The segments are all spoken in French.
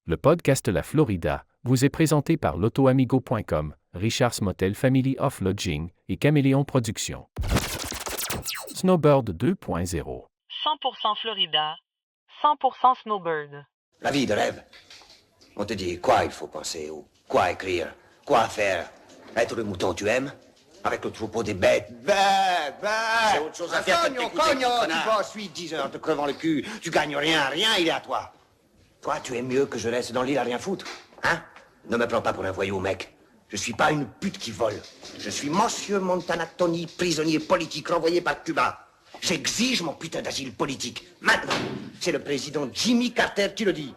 Le podcast La Florida vous est présenté par l'autoamigo.com, Richard's Motel Family of Lodging et Caméléon Productions. Snowbird 2.0 100% Florida, 100% Snowbird. La vie de rêve. On te dit quoi il faut penser, ou quoi écrire, quoi faire. Être le mouton tu aimes, avec le troupeau des bêtes. Bêtes. C'est autre chose à faire que de t'écouter, Tu connard. bosses 8-10 heures te crevant le cul, tu gagnes rien, il est à toi. Toi, tu es mieux que je reste dans l'île à rien foutre, hein? Ne me prends pas pour un voyou, mec. Je suis pas une pute qui vole. Je suis Monsieur Montana Tony, prisonnier politique renvoyé par Cuba. J'exige mon putain d'asile politique. Maintenant, c'est le président Jimmy Carter qui le dit.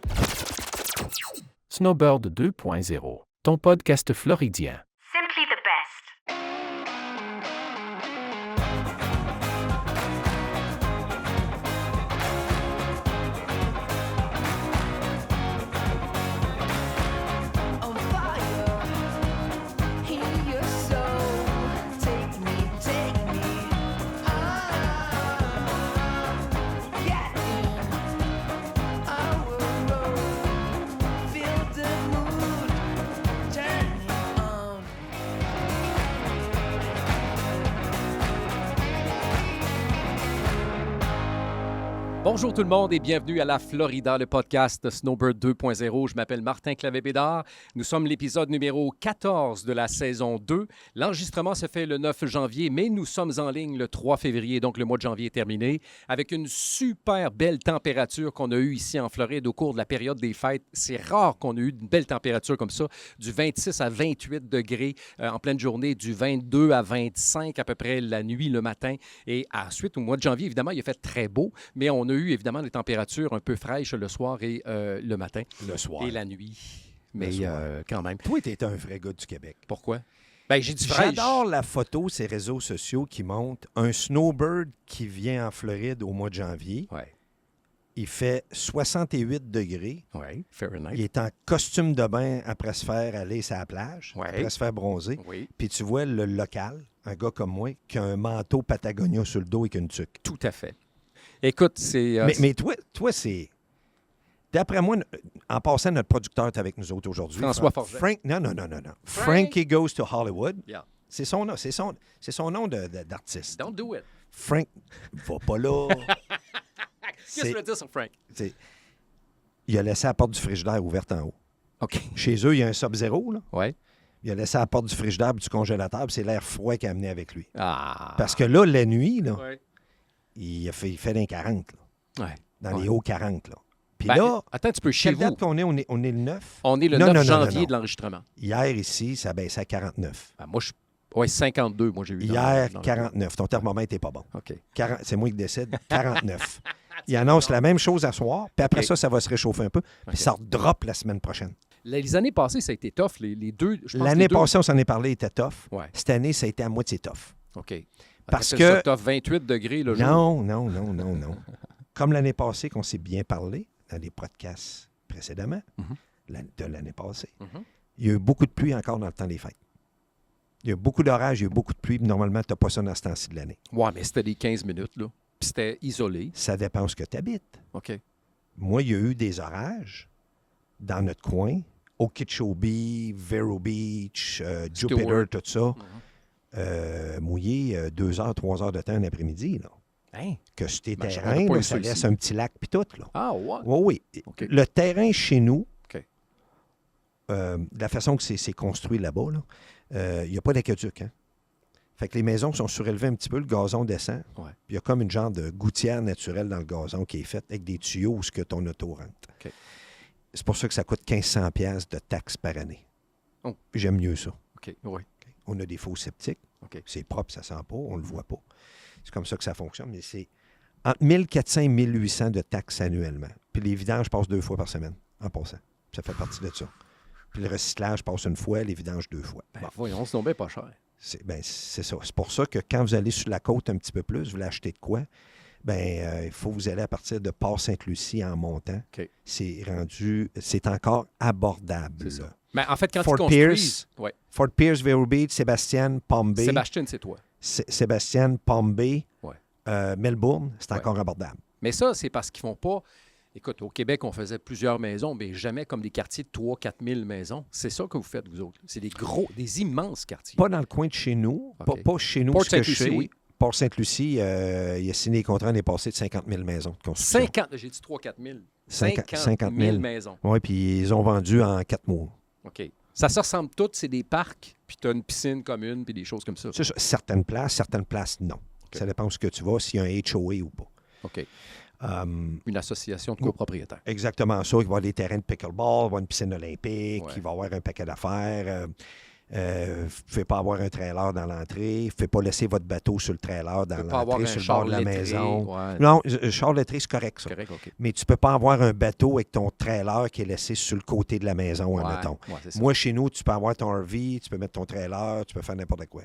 Snowbird 2.0, ton podcast floridien. Simply the best. On fire, hear your soul. Take me, get in our road. Feel the mood, turn it on. Bonjour tout le monde et bienvenue à La Florida, le podcast Snowbird 2.0. Je m'appelle Martin Clavé-Bédard. Nous sommes l'épisode numéro 14 de la saison 2. L'enregistrement se fait le 9 janvier, mais nous sommes en ligne le 3 février, donc le mois de janvier est terminé, avec une super belle température qu'on a eue ici en Floride au cours de la période des fêtes. C'est rare qu'on ait eu une belle température comme ça, du 26 à 28 degrés en pleine journée, du 22 à 25 à peu près la nuit, le matin. Et ensuite, au mois de janvier, évidemment, il a fait très beau, mais on a eu évidemment des températures un peu fraîches le soir et le matin. Le soir. Et la nuit. Mais soir. quand même. Toi, tu es un vrai gars du Québec. Pourquoi? Ben, j'ai dit fraîche. J'adore la photo, ces réseaux sociaux qui montrent un snowbird qui vient en Floride au mois de janvier. Oui, Il fait 68 degrés. oui, Fahrenheit. Il est en costume de bain après se faire aller sur la plage, Ouais. après se faire bronzer. Oui, Puis tu vois le local, un gars comme moi, qui a un manteau Patagonia sur le dos avec une tuque. tout à fait. Écoute, c'est... Mais toi, c'est... D'après moi, en passant, notre producteur est avec nous autres aujourd'hui. François Forget. Non. Frankie Goes to Hollywood. Yeah. C'est son nom, c'est son nom d'artiste. Don't do it. Frank, va pas là. Qu'est-ce que tu veux dire sur Frank? C'est- Il a laissé la porte du frigidaire ouverte en haut. OK. Chez eux, il y a un Sub-Zero, là. Oui. Il a laissé la porte du frigidaire et du congélateur, puis c'est l'air froid qu'il a amené avec lui. Ah. Parce que là, la nuit, là, Ouais. il fait dans 40, là, Ouais. dans les Ouais. hauts 40. Là. Puis Ben, là, attends, tu peux chez quelle vous. date qu'on est? On est le 9? On est le Non, 9 non, non, janvier non. de l'enregistrement. Hier, ici, ça baissait à 49. Ben, moi, je... Oui, 52, moi, j'ai eu. Hier, dans le- 49. Ton thermomètre n'est pas bon. OK. 40 c'est moi qui décide. 49. Il annonce la même chose à soir, puis après OK. ça va se réchauffer un peu, puis OK. ça redroppe la semaine prochaine. Les années passées, ça a été tough. Les deux. Je pense L'année les deux- passée, on s'en est parlé, il était tough. Ouais. Cette année, ça a été à moitié tough. OK. Parce Après que- ça, t'as 28 degrés le jour. Non. Comme l'année passée, qu'on s'est bien parlé dans les podcasts précédemment, de l'année passée, il y a eu beaucoup de pluie encore dans le temps des fêtes. Il y a eu beaucoup d'orages, il y a eu beaucoup de pluie, puis normalement, tu n'as pas ça dans ce temps-ci de l'année. Ouais, mais c'était des 15 minutes, là. Puis c'était isolé. Ça dépend où ce que tu habites. OK. Moi, il y a eu des orages dans notre coin, Okeechobee, Vero Beach, Jupiter, Stewart. tout ça, mouillé 2 heures, 3 heures de temps l'après-midi. Là. Hein? Que sur tes Ben, j'aurais terrains, pas là, eu ça ça laisse ici. un petit lac puis tout. Là. Ah, ouais. Oui, oui. OK. Le terrain chez nous, OK. de la façon que c'est construit là-bas, il n'y a pas d'aqueduc. Hein? Fait que les maisons sont surélevées un petit peu, le gazon descend. Ouais. Puis il y a comme une genre de gouttière naturelle dans le gazon qui est faite avec des tuyaux où ce que ton auto rentre. OK. C'est pour ça que ça coûte 1500$ de taxes par année. Oh. J'aime mieux ça. OK. Oui. On a des faux sceptiques. OK. C'est propre, ça sent pas, on le voit pas. C'est comme ça que ça fonctionne, mais c'est entre 1400 et 1800 de taxes annuellement. Puis les vidanges passent 2 fois par semaine, en passant. Ça fait partie de ça. Puis le recyclage passe 1 fois, les vidanges 2 fois. Ben, Bon, voyons, c'est tombé pas cher. c'est ça. C'est pour ça que quand vous allez sur la côte un petit peu plus, vous voulez acheter de quoi, il faut vous aller à partir de Port-Sainte-Lucie en montant. OK. C'est encore abordable. C'est là. ça. Mais en fait, quand Fort tu construis... Pierce. Ouais. Fort Pierce, Vero Beach, Sébastien, Palm Bay. Sébastien, c'est toi. Sébastien, Palm Bay, Ouais. Melbourne, c'est Ouais. encore abordable. Mais ça, c'est parce qu'ils font pas... Écoute, au Québec, on faisait plusieurs maisons, mais jamais comme des quartiers de 3 000 à 4 000 maisons. C'est ça que vous faites, vous autres. C'est des immenses quartiers. Pas dans le coin de chez nous. OK. Pas chez nous. Port ce que je Sainte-Lucie, sais. oui. Port-Sainte-Lucie, il a signé des contrats l'année passée de 50 000 maisons de construction. 50, j'ai dit 3 4 000. 50 000 000 maisons. Oui, puis ils ont vendu en 4 mois. OK. Ça se ressemble toutes, c'est des parcs, puis tu as une piscine commune, puis des choses comme ça. C'est ça. Certaines places, non. Ça dépend où ce que tu vas, s'il y a un HOA ou pas. OK. Um, Une association de copropriétaires. Exactement ça. Il va y avoir des terrains de pickleball, il va y avoir une piscine olympique, Ouais. il va y avoir un paquet d'affaires. Vous ne pouvez pas avoir un trailer dans l'entrée. Vous ne pouvez pas laisser votre bateau sur le trailer dans Tu peux pas avoir l'entrée, un sur le char bord de la lettré, maison. ouais. Non, le char lettré, c'est correct, ça. Correct, OK. Mais tu ne peux pas avoir un bateau avec ton trailer qui est laissé sur le côté de la maison, Ouais, admettons. ouais, c'est ça. Moi, chez nous, tu peux avoir ton RV, tu peux mettre ton trailer, tu peux faire n'importe quoi.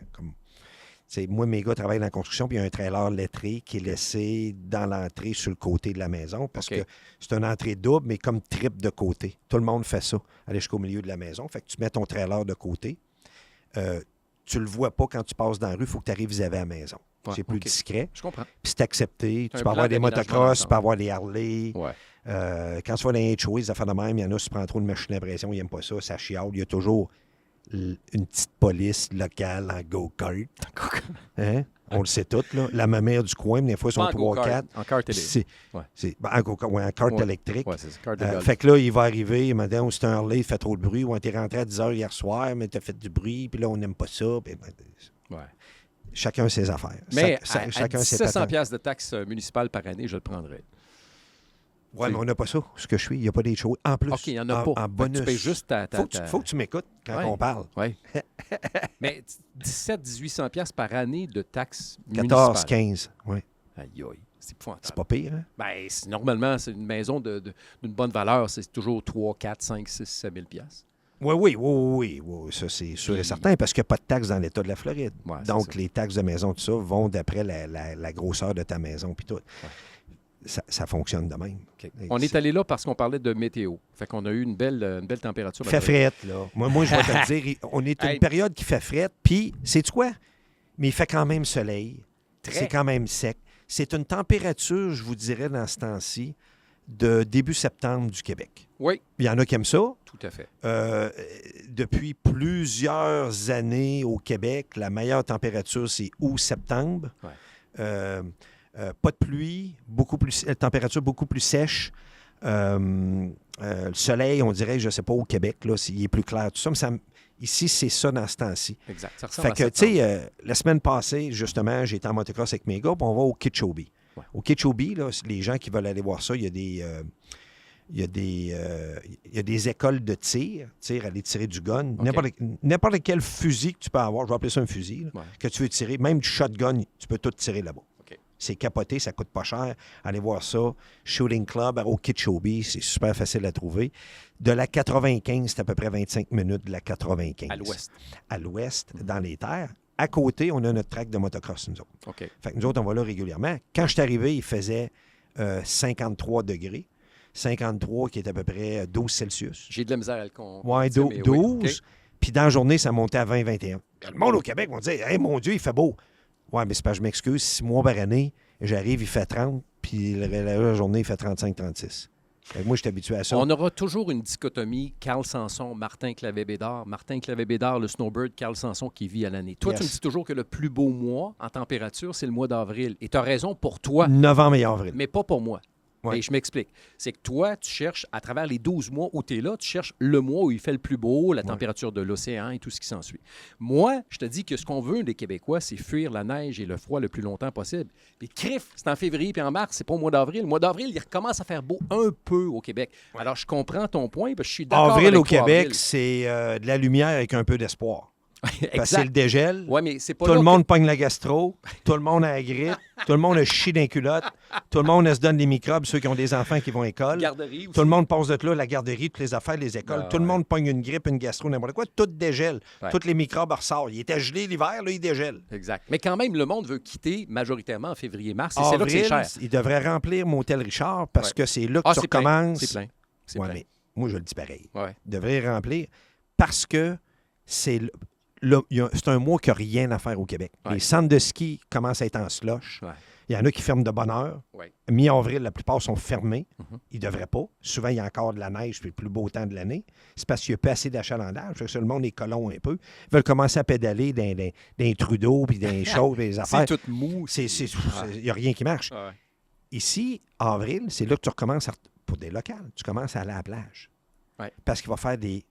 Moi, mes gars travaillent dans la construction, puis il y a un trailer lettré qui est laissé dans l'entrée sur le côté de la maison parce OK. que c'est une entrée double, mais comme triple de côté. Tout le monde fait ça, aller jusqu'au milieu de la maison. Fait que tu mets ton trailer de côté. Tu le vois pas quand tu passes dans la rue, il faut que tu arrives vis-à-vis la maison. Ouais, C'est plus OK. discret. Je comprends. Puis c'est accepté. C'est Tu un peux avoir plan des d'aménagement motocross, tu peux d'ensemble. avoir des Harley. Ouais. Quand tu vas dans les HOA, des affaires de même, il y en a, tu prends trop de machine à pression, ils n'aiment pas ça, ça chiale. Il y a toujours une petite police locale en go-kart. Hein? On le sait tout, là. La mamère du coin, des fois, ils sont Pas en go-kart, 3-4. en kart télé. Ouais. En go-kart, en kart Ouais. électrique. Ouais, c'est ça, carte de golf. Fait que là, il va arriver, madame, c'est un Harley, il fait trop de bruit. Ouais, t'es rentré à 10 h hier soir, mais t'as fait du bruit, puis là, on n'aime pas ça. Puis, Ouais. chacun ses affaires. Mais à chacun ses 700 patentes. piastres de taxes municipales par année, je le prendrais. Ouais, mais on n'a pas ça, ce que je suis. Il n'y a pas des choses. En plus, OK, il n'y en a pas. En Fait que bonus. Tu payes juste ta... Faut que tu m'écoutes quand Ouais. on parle. Oui. Mais 1700-1800 piastres par année de taxes 14, municipales. 15. Oui. Aïe, aïe. C'est épouvantable. C'est pas pire, hein? Ben, normalement, c'est une maison d'une bonne valeur. C'est toujours 3, 4, 5, 6, 7 000 piastres. Oui. Ça, c'est sûr et certain, parce qu'il n'y a pas de taxes dans l'État de la Floride. Ouais, c'est Donc, ça. les taxes de maison, tout ça, vont d'après la grosseur de ta maison, puis tout. Ça fonctionne de même. OK. On est allé là parce qu'on parlait de météo. Fait qu'on a eu une belle température. Il fait frette, là. Moi, je vais te le dire, on est une Hey. période qui fait frette, puis, sais-tu quoi? Mais il fait quand même soleil. Très. C'est quand même sec. C'est une température, je vous dirais, dans ce temps-ci, de début septembre du Québec. Oui, Il y en a qui aiment ça. tout à fait. Depuis plusieurs années au Québec, la meilleure température, c'est août-septembre. Ouais. Pas de pluie, température beaucoup plus sèche. Le soleil, on dirait, je ne sais pas, au Québec, là, il est plus clair. Tout ça, mais ici, c'est ça dans ce temps-ci. Exact. Ça ressemble Fait que, à tu sais, la semaine passée, justement, j'étais en motocross avec mes gars, puis on va au Kitchobi. Ouais. Au Kitchobi, là, les gens qui veulent aller voir ça, il y a des écoles de tir, aller tirer du gun. OK. N'importe quel fusil que tu peux avoir, je vais appeler ça un fusil, là, Ouais. que tu veux tirer, même du shotgun, tu peux tout tirer là-bas. OK. C'est capoté, ça coûte pas cher. Allez voir ça. Shooting Club au Kitchobi, c'est super facile à trouver. De la 95, c'est à peu près 25 minutes de la 95. À l'ouest. À l'ouest, dans les terres. À côté, on a notre track de motocross, nous autres. OK. Fait que nous autres, on va là régulièrement. Quand je suis arrivé, il faisait 53 degrés. 53, qui est à peu près 12 Celsius. J'ai de la misère à le comprendre. Ouais, 12. Puis dans la journée, ça montait à 20-21. Le monde au Québec vont dire « Hey, mon Dieu, il fait beau! » Ouais, mais c'est pas, je m'excuse, 6 mois par année, j'arrive, il fait 30, puis la journée, il fait 35-36. Fait que moi, je suis habitué à ça. On aura toujours une dichotomie Carl Sanson, Martin Clavet-Bédard. Martin Clavet-Bédard, le snowbird, Carl Sanson qui vit à l'année. Toi, Yes. tu me dis toujours que le plus beau mois en température, c'est le mois d'avril. Et tu as raison pour toi, Novembre et avril. mais pas pour moi. Ouais. Et je m'explique. C'est que toi, tu cherches, à travers les 12 mois où tu es là, tu cherches le mois où il fait le plus beau, la température de l'océan et tout ce qui s'ensuit. Moi, je te dis que ce qu'on veut des Québécois, c'est fuir la neige et le froid le plus longtemps possible. Puis crif, c'est en février puis en mars, c'est pas au mois d'avril. Le mois d'avril, il recommence à faire beau un peu au Québec. Alors, je comprends ton point, parce que je suis d'accord Avril avec au toi, Québec, avril. c'est de la lumière avec un peu d'espoir. Parce que c'est Exact. le dégel. Oui, mais c'est pas Tout là le que- monde pogne la gastro, tout le monde a la grippe, tout le monde a chié dans les culottes, tout le monde se donne des microbes, ceux qui ont des enfants qui vont à l'école. Garderie aussi. Tout le monde passe de là, la garderie, toutes les affaires, les écoles. Ah, tout le ouais. monde pogne une grippe, une gastro, n'importe quoi. Tout dégèle. Ouais. Tous les microbes ressortent. Il était gelé l'hiver, là, il dégèle. Exact. Mais quand même, le monde veut quitter majoritairement en février-mars. Et c'est là que c'est Avril, cher. il devrait remplir Motel Richard parce Ouais. que c'est là que Ah, tu c'est plein. recommences. C'est plein. C'est Ouais, plein. mais moi, je le dis pareil. Ouais. Il devrait remplir parce que c'est c'est un mois qui n'a rien à faire au Québec. Ouais. Les centres de ski commencent à être en slush. Ouais. Il y en a qui ferment de bonne heure. Ouais. Mi-avril, la plupart sont fermés. Mhm. Ils ne devraient pas. Souvent, il y a encore de la neige puis le plus beau temps de l'année. C'est parce qu'il n'y a pas assez d'achalandage. Fait que le monde est colons un peu. Ils veulent commencer à pédaler dans les trous d'eau puis dans les choses, des C'est affaires. tout mou. Il n'y a rien qui marche. Ah ouais. Ici, avril, c'est là que tu recommences pour des locales. Tu commences à aller à la plage. Ouais. Parce qu'il va faire des...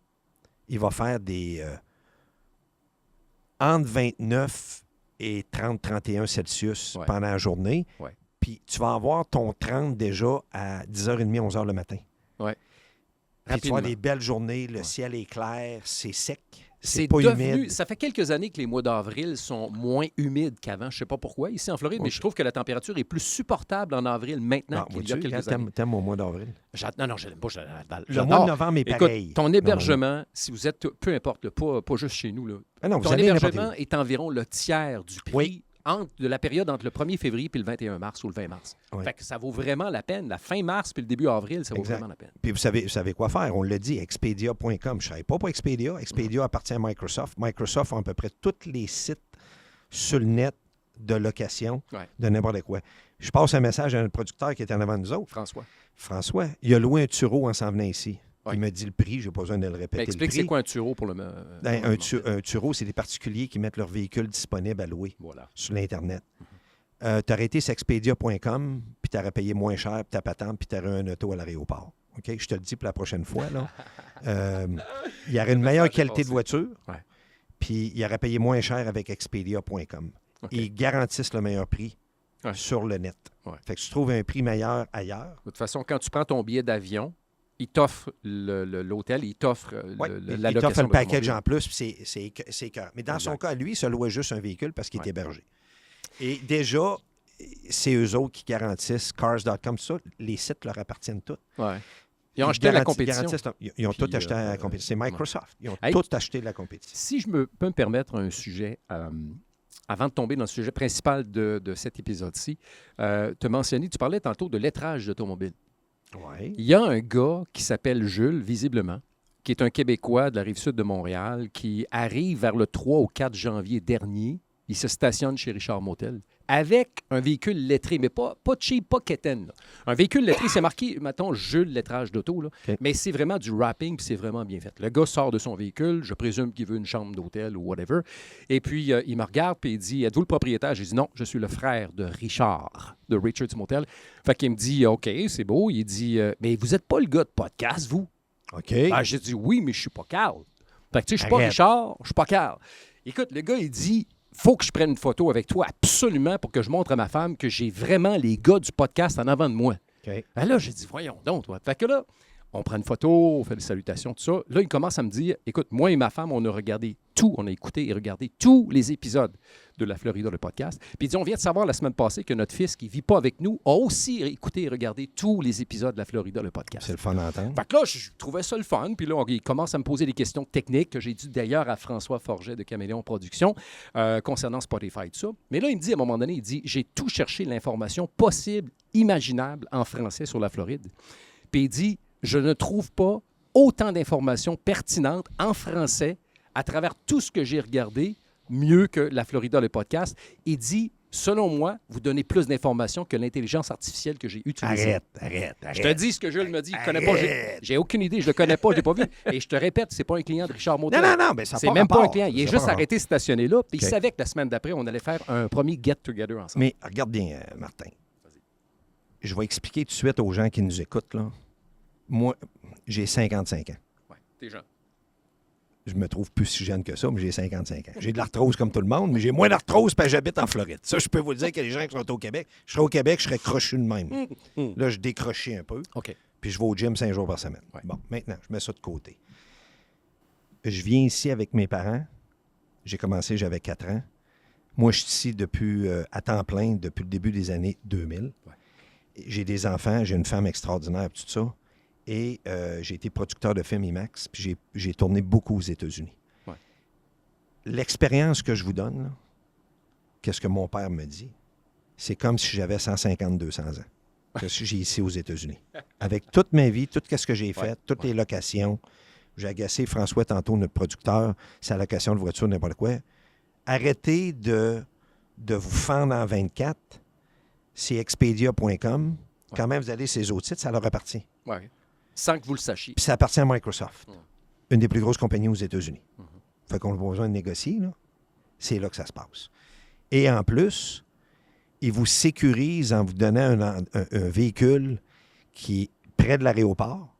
entre 29 et 30-31 Celsius Ouais. pendant la journée. Ouais. Puis tu vas avoir ton 30 déjà à 10h30, 11h le matin. Ouais. Puis tu vas avoir Rapidement. des belles journées, le Ouais. ciel est clair, c'est sec, C'est c'est pas devenu. humide. Ça fait quelques années que les mois d'avril sont moins humides qu'avant. Je ne sais pas pourquoi, ici en Floride, mais je trouve que la température est plus supportable en avril maintenant Ah, qu'il y a vois-tu, quelques années. t'aimes au mois d'avril. Non, je l'aime pas. Le J'adore. mois de novembre est Écoute, pareil. ton hébergement, si vous êtes, peu importe, là, pas juste chez nous, là, Ah non, vous ton allez n'importe hébergement où. est environ le tiers du prix Oui. de la période entre le 1er février puis le 21 mars ou le 20 mars. Oui. Fait que ça vaut vraiment la peine. La fin mars puis le début avril, ça vaut Exact. vraiment la peine. Puis vous savez quoi faire. On l'a dit, Expedia.com. Je ne savais pas pour Expedia. Expedia appartient à Microsoft. Microsoft a à peu près tous les sites sur le net de location Ouais. de n'importe quoi. Je passe un message à un producteur qui est en avant de nous autres. François. François, il a loué un Turo en s'en venant ici. Ouais. Il me dit le prix, je n'ai pas besoin de le répéter. Ben, explique le c'est prix. quoi un Turo pour le. Ben, un Turo, c'est des particuliers qui mettent leur véhicule disponible à louer Voilà. sur l'Internet. Tu aurais été sur Expedia.com, puis tu aurais payé moins cher, puis ta patente, puis tu aurais un auto à l'aéroport. OK? Je te le dis pour la prochaine fois. Là. Il y aurait une meilleure qualité de voiture, Ouais. puis il aurait payé moins cher avec Expedia.com. OK. Ils garantissent le meilleur prix Ouais. sur le net. Ouais. Fait que tu trouves un prix meilleur ailleurs. De toute façon, quand tu prends ton billet d'avion, il t'offre l'hôtel, il t'offre Ouais, la il t'offre location le package d'automobile. en plus, puis c'est écœurant. Mais dans son Exact. cas, lui, il se louait juste un véhicule parce qu'il Ouais. est hébergé. Et déjà, c'est eux autres qui garantissent, cars.com, tout ça, les sites leur appartiennent tous. Ouais. Ils ont acheté la compétition. Ils ont Puis, tout acheté à la compétition. C'est Microsoft. Ils ont Hey. tout acheté de la compétition. Si je peux me permettre un sujet, avant de tomber dans le sujet principal de cet épisode-ci, tu mentionné, tu parlais tantôt de lettrage d'automobile. Oui. Il y a un gars qui s'appelle Jules, visiblement, qui est un Québécois de la Rive-Sud de Montréal, qui arrive vers le 3 au 4 janvier dernier. Il se stationne chez Richard Motel avec un véhicule lettré, mais pas cheap, pas quétaine. Là. Un véhicule lettré, c'est marqué, mettons, Jules lettrage d'auto, là, OK. mais c'est vraiment du wrapping, puis c'est vraiment bien fait. Le gars sort de son véhicule, je présume qu'il veut une chambre d'hôtel ou whatever, et puis il me regarde, puis il dit, êtes-vous le propriétaire? J'ai dit, non, je suis le frère de Richard, de Richard's Motel. Fait qu'il me dit, OK, c'est beau. Il dit, mais vous n'êtes pas le gars de podcast, vous? OK. Ben, j'ai dit, oui, mais je suis pas Carl. Fait que, tu sais, je suis pas Arrête. Richard, je suis pas Carl. Écoute, le gars, il dit, faut que je prenne une photo avec toi absolument pour que je montre à ma femme que j'ai vraiment les gars du podcast en avant de moi. OK. Ben là, j'ai dit, voyons donc, toi. Fait que là, on prend une photo, on fait des salutations, tout ça. Là, il commence à me dire, écoute, moi et ma femme, on a regardé tout, on a écouté et regardé tous les épisodes de La Florida, le podcast. Puis il dit, on vient de savoir la semaine passée que notre fils, qui ne vit pas avec nous, a aussi écouté et regardé tous les épisodes de La Florida, le podcast. C'est le fun d'entendre. Fait que là, je trouvais ça le fun. Puis là, il commence à me poser des questions techniques que j'ai dit d'ailleurs à François Forget de Caméléon Productions concernant Spotify, tout ça. Mais là, il me dit, à un moment donné, il dit, j'ai tout cherché l'information possible, imaginable en français sur la Floride. Puis il dit, je ne trouve pas autant d'informations pertinentes en français à travers tout ce que j'ai regardé, mieux que La Florida, le podcast. Il dit, selon moi, vous donnez plus d'informations que l'intelligence artificielle que j'ai utilisée. Arrête. Je te dis ce que Jules me dit. Je connais pas. J'ai aucune idée. Je le connais pas. Je l'ai pas vu. Et je te répète, c'est pas un client de Richard Motel. Non, mais ça n'a C'est pas même pas un rapport. client. Il est Ça n'a juste pas arrêté stationné là. Puis il OK. savait que la semaine d'après, on allait faire un premier get-together ensemble. Mais regarde bien, Martin. Je vais expliquer tout de suite aux gens qui nous écoutent. Là. Moi, j'ai 55 ans. Ouais, t'es jeune. Je me trouve plus si jeune que ça, mais j'ai 55 ans. J'ai de l'arthrose comme tout le monde, mais j'ai moins d'arthrose parce que j'habite en Floride. Ça, je peux vous le dire que les gens qui sont au Québec, je serais au Québec, je serais crochu de même. Là, je décrochais un peu, OK. puis je vais au gym 5 jours par semaine. Ouais. Bon, maintenant, je mets ça de côté. Je viens ici avec mes parents. J'ai commencé, j'avais 4 ans. Moi, je suis ici depuis, à temps plein depuis le début des années 2000. Ouais. J'ai des enfants, j'ai une femme extraordinaire, tout ça. Et j'ai été producteur de film IMAX, puis j'ai tourné beaucoup aux États-Unis. Ouais. L'expérience que je vous donne, là, qu'est-ce que mon père me dit, c'est comme si j'avais 150-200 ans. Que j'ai ici aux États-Unis. Avec toute ma vie, tout ce que j'ai fait, toutes les locations. J'ai agacé François tantôt, notre producteur, sa location de voiture, n'importe quoi. Arrêtez de vous fendre en 24. c'est Expedia.com. Quand même, vous allez sur les autres sites, ça leur appartient. Ouais. Sans que vous le sachiez. Puis ça appartient à Microsoft, une des plus grosses compagnies aux États-Unis. Fait qu'on n'a pas besoin de négocier, là. C'est là que ça se passe. Et en plus, ils vous sécurisent en vous donnant un véhicule qui est près de l'aéroport.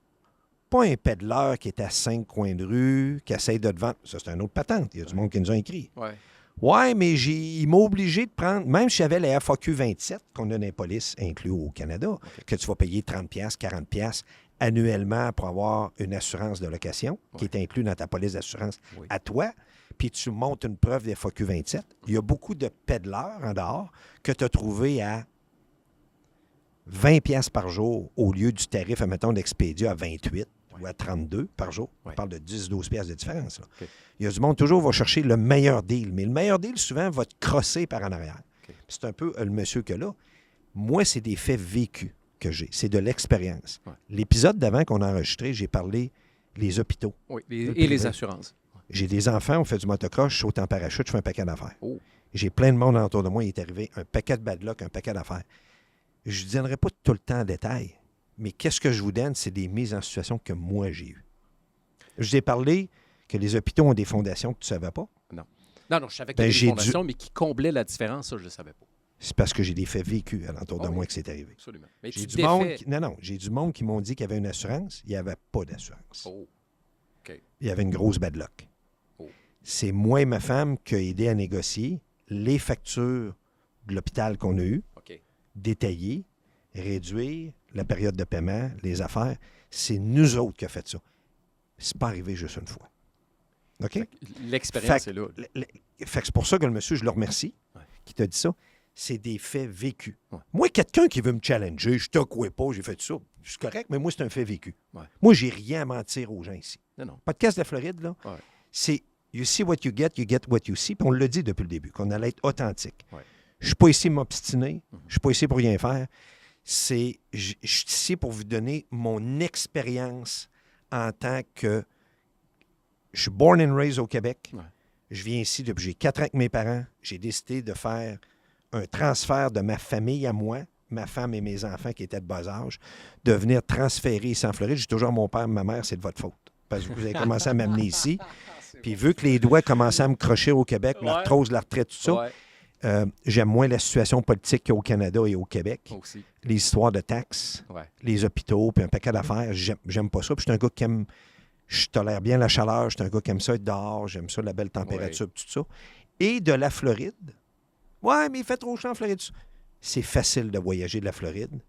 Pas un pédaleur qui est à 5 coins de rue, qui essaye de te vendre. Ça, c'est un autre patente. Il y a du monde qui nous a écrit. Ouais. Ouais, mais il m'a obligé de prendre, même si j'avais la FAQ 27, qu'on a dans les polices inclus au Canada, que tu vas payer 30$, 40$ annuellement pour avoir une assurance de location, qui est inclus dans ta police d'assurance à toi, puis tu montes une preuve des FAQ 27. Il y a beaucoup de pédaleurs en dehors que tu as trouvé à 20$ par jour au lieu du tarif, admettons, d'Expedia à 28 ou à 32 par jour. On parle de 10-12$ de différence. Là. Il y a du monde toujours va chercher le meilleur deal, mais le meilleur deal, souvent, va te crosser par en arrière. C'est un peu le monsieur que là. Moi, c'est des faits vécus que j'ai. C'est de l'expérience. L'épisode d'avant qu'on a enregistré, j'ai parlé des hôpitaux. Oui, et les assurances. J'ai des enfants, on fait du motocross, je saute en parachute, je fais un paquet d'affaires. Oh. J'ai plein de monde autour de moi, il est arrivé un paquet de bad luck, un paquet d'affaires. Je ne donnerai pas tout le temps en détail, mais qu'est-ce que je vous donne, c'est des mises en situation que moi j'ai eues. Je vous ai parlé que les hôpitaux ont des fondations que tu ne savais pas. Non, je savais qu'il y avait des fondations, mais qui comblaient la différence, ça, je ne le savais pas. C'est parce que j'ai des faits vécus alentour de moi que c'est arrivé. Absolument. Mais J'ai du monde j'ai du monde qui m'ont dit qu'il y avait une assurance, il n'y avait pas d'assurance. Oh. OK. Il y avait une grosse bad luck. Oh. C'est moi et ma femme qui a aidé à négocier les factures de l'hôpital qu'on a eues, détailler, réduire la période de paiement, les affaires. C'est nous autres qui a fait ça. C'est pas arrivé juste une fois. OK? L'expérience est là. Fait que c'est pour ça que le monsieur, je le remercie, qui t'a dit ça. C'est des faits vécus. Moi, quelqu'un qui veut me challenger, je t'accoue pas, j'ai fait ça. C'est correct, mais moi, c'est un fait vécu. Moi, j'ai rien à mentir aux gens ici. Non. Podcast de la Floride, là, c'est you see what you get what you see. Puis on l'a dit depuis le début, qu'on allait être authentique. Je ne suis pas ici pour m'obstiner. Je ne suis pas ici pour rien faire. Je suis ici pour vous donner mon expérience en tant que... Je suis born and raised au Québec. Je viens ici depuis... J'ai 4 ans avec mes parents. J'ai décidé de faire un transfert de ma famille à moi, ma femme et mes enfants qui étaient de bas âge, de venir transférer ici en Floride. J'ai toujours mon père, ma mère, c'est de votre faute. Parce que vous avez commencé à m'amener ici. Puis vu que les doigts commençaient à me crocher au Québec, l'arthrose, la retraite, tout ça... j'aime moins la situation politique qu'il y a au Canada et au Québec. Aussi. Les histoires de taxes, les hôpitaux, puis un paquet d'affaires. J'aime pas ça. Puis je suis un gars qui aime... Je tolère bien la chaleur. Je suis un gars qui aime ça être dehors. J'aime ça, la belle température, tout ça. Et de la Floride. Ouais, mais il fait trop chaud en Floride. C'est facile de voyager de la Floride.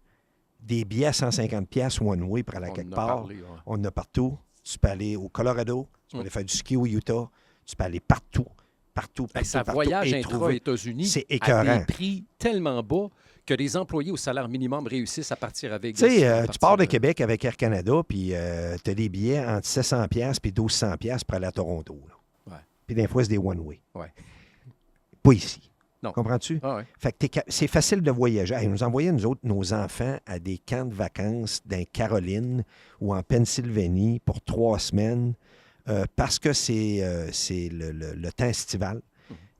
Des billets à 150$ one way pour aller à quelque part. On en a partout. Tu peux aller au Colorado. Tu peux aller faire du ski au Utah. Tu peux aller partout. Partout. Ça voyage intra-États-Unis c'est à écœurant. des prix tellement bas que les employés au salaire minimum réussissent à partir avec... Tu sais, tu pars de Québec avec Air Canada, puis tu as des billets entre 700$ et 1200$ pour aller à Toronto. Puis des fois, c'est des one-way. Pas ici. Non. Comprends-tu? Fait que c'est facile de voyager. Hey, nous envoyer, nous autres, nos enfants à des camps de vacances dans Caroline ou en Pennsylvanie pour 3 semaines parce que c'est le temps estival,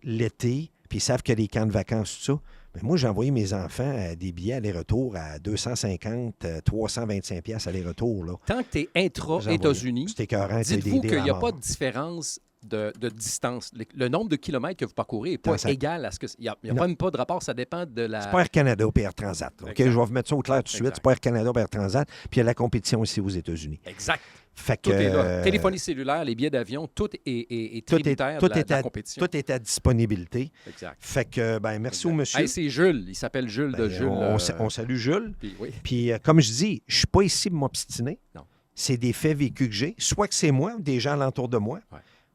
l'été, puis ils savent qu'il y a des camps de vacances, tout ça. Mais moi, j'ai envoyé mes enfants à des billets aller-retour à 250, 325$ aller-retour. Là. Tant que tu es intra-États-Unis, dites-vous qu'il n'y a pas de différence de distance. Le nombre de kilomètres que vous parcourez n'est pas égal à ce que... Il n'y a même pas de rapport, ça dépend de la... C'est pas Air Canada ou Air Transat. OK? Je vais vous mettre ça au clair tout de suite. C'est pas Air Canada ou Air Transat. Puis il y a la compétition ici aux États-Unis. Exact. Fait tout que, est là. Téléphonie cellulaire, les billets d'avion, tout est tributaire de la compétition. Tout est à disponibilité. Exact. Fait que, merci au monsieur. Hey, c'est Jules. Il s'appelle Jules de Jules. On salue Jules. Puis, comme je dis, je ne suis pas ici pour m'obstiner. Non. C'est des faits vécus que j'ai. Soit que c'est moi, des gens alentour de moi.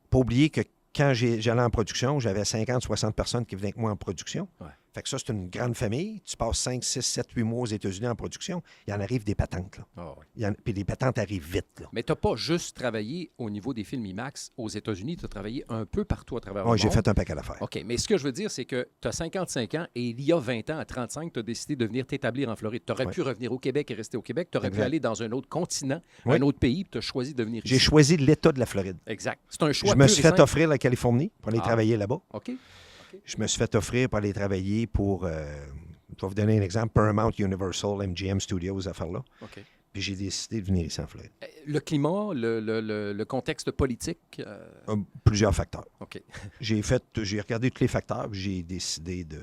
Pas oublier que quand j'allais en production, j'avais 50-60 personnes qui venaient avec moi en production. Fait que ça, c'est une grande famille. Tu passes 5, 6, 7, 8 mois aux États-Unis en production. Il y en arrive des patentes. Puis les patentes arrivent vite. Là. Mais tu n'as pas juste travaillé au niveau des films IMAX aux États-Unis. Tu as travaillé un peu partout à travers le monde. Oui, j'ai fait un paquet d'affaires. OK. Mais ce que je veux dire, c'est que tu as 55 ans et il y a 20 ans, à 35, tu as décidé de venir t'établir en Floride. Tu aurais pu revenir au Québec et rester au Québec. Tu aurais pu aller dans un autre continent, un autre pays, puis tu as choisi de venir ici. J'ai choisi l'État de la Floride. Exact. C'est un choix. Je me suis fait offrir la Californie pour aller travailler là-bas. OK. Je me suis fait offrir pour aller travailler pour Je vais vous donner un exemple. Paramount, Universal, MGM Studios, affaire-là. OK. Puis j'ai décidé de venir ici en Floride. Le climat, le contexte politique. Plusieurs facteurs. OK. J'ai regardé tous les facteurs, puis j'ai décidé de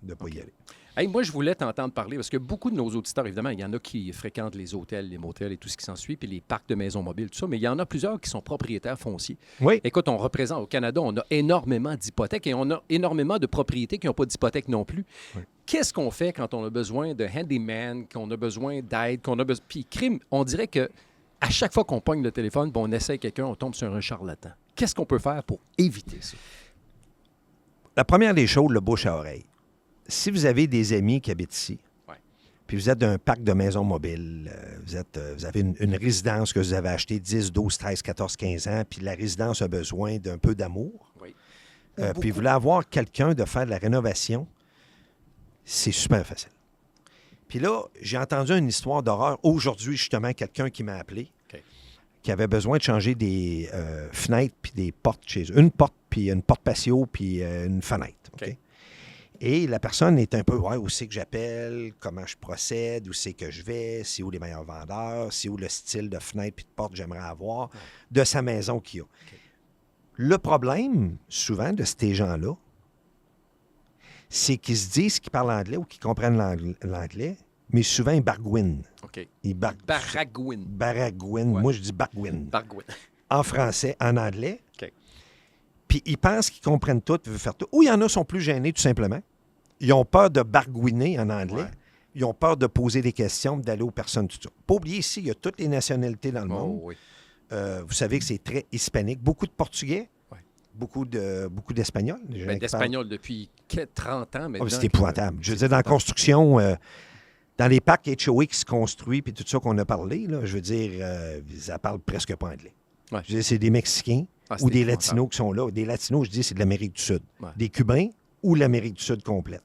ne pas y aller. Hey, moi, je voulais t'entendre parler parce que beaucoup de nos auditeurs, évidemment, il y en a qui fréquentent les hôtels, les motels et tout ce qui s'ensuit, puis les parcs de maisons mobiles, tout ça, mais il y en a plusieurs qui sont propriétaires fonciers. Oui. Écoute, on représente au Canada, on a énormément d'hypothèques et on a énormément de propriétés qui n'ont pas d'hypothèque non plus. Oui. Qu'est-ce qu'on fait quand on a besoin de handyman, qu'on a besoin d'aide, qu'on a besoin... Puis crime, on dirait que à chaque fois qu'on pogne le téléphone, bon, on essaie quelqu'un, on tombe sur un charlatan. Qu'est-ce qu'on peut faire pour éviter ça? La première des choses, le bouche à oreille. Si vous avez des amis qui habitent ici, Ouais. puis vous êtes d'un parc de maisons mobiles, vous avez une résidence que vous avez achetée 10, 12, 13, 14, 15 ans, puis la résidence a besoin d'un peu d'amour, Oui. puis vous voulez avoir quelqu'un de faire de la rénovation, c'est super facile. Puis là, j'ai entendu une histoire d'horreur. Aujourd'hui, justement, quelqu'un qui m'a appelé, OK. qui avait besoin de changer des fenêtres puis des portes chez eux. Une porte, puis une porte patio, puis une fenêtre. OK? OK. Et la personne est un peu, ouais, où c'est que j'appelle, comment je procède, où c'est que je vais, c'est où les meilleurs vendeurs, c'est où le style de fenêtre puis de porte que j'aimerais avoir de sa maison qu'il y a. Le problème, souvent, de ces gens-là, c'est qu'ils se disent qu'ils parlent anglais ou qu'ils comprennent l'anglais, mais souvent, ils baragouinent. OK. Ils Baragouine. baragouinent. Ouais. Moi, je dis baragouine. Baragouine. En français, en anglais. OK. Puis ils pensent qu'ils comprennent tout, ils veulent faire tout. Ou il y en a qui sont plus gênés, tout simplement. Ils ont peur de baragouiner en anglais. Ouais. Ils ont peur de poser des questions, d'aller aux personnes, tout ça. Pas oublier ici, il y a toutes les nationalités dans le monde. Oh, oui. Vous savez que c'est très hispanique. Beaucoup de Portugais, Ouais. beaucoup d'Espagnols. Des gens Ben, qui d'espagnol depuis 30 ans parlent- maintenant. Ah, c'est épouvantable. Je veux dire, dans la construction, dans les parcs HOA qui se construisent, puis tout ça qu'on a parlé, là, je veux dire, ça parle presque pas anglais. Ouais. Je veux dire, c'est des Mexicains Ah, c'est ou des épouvantable. Latinos qui sont là. Des Latinos, je dis, c'est de l'Amérique du Sud. Ouais. Des Cubains ou l'Amérique du Sud complète.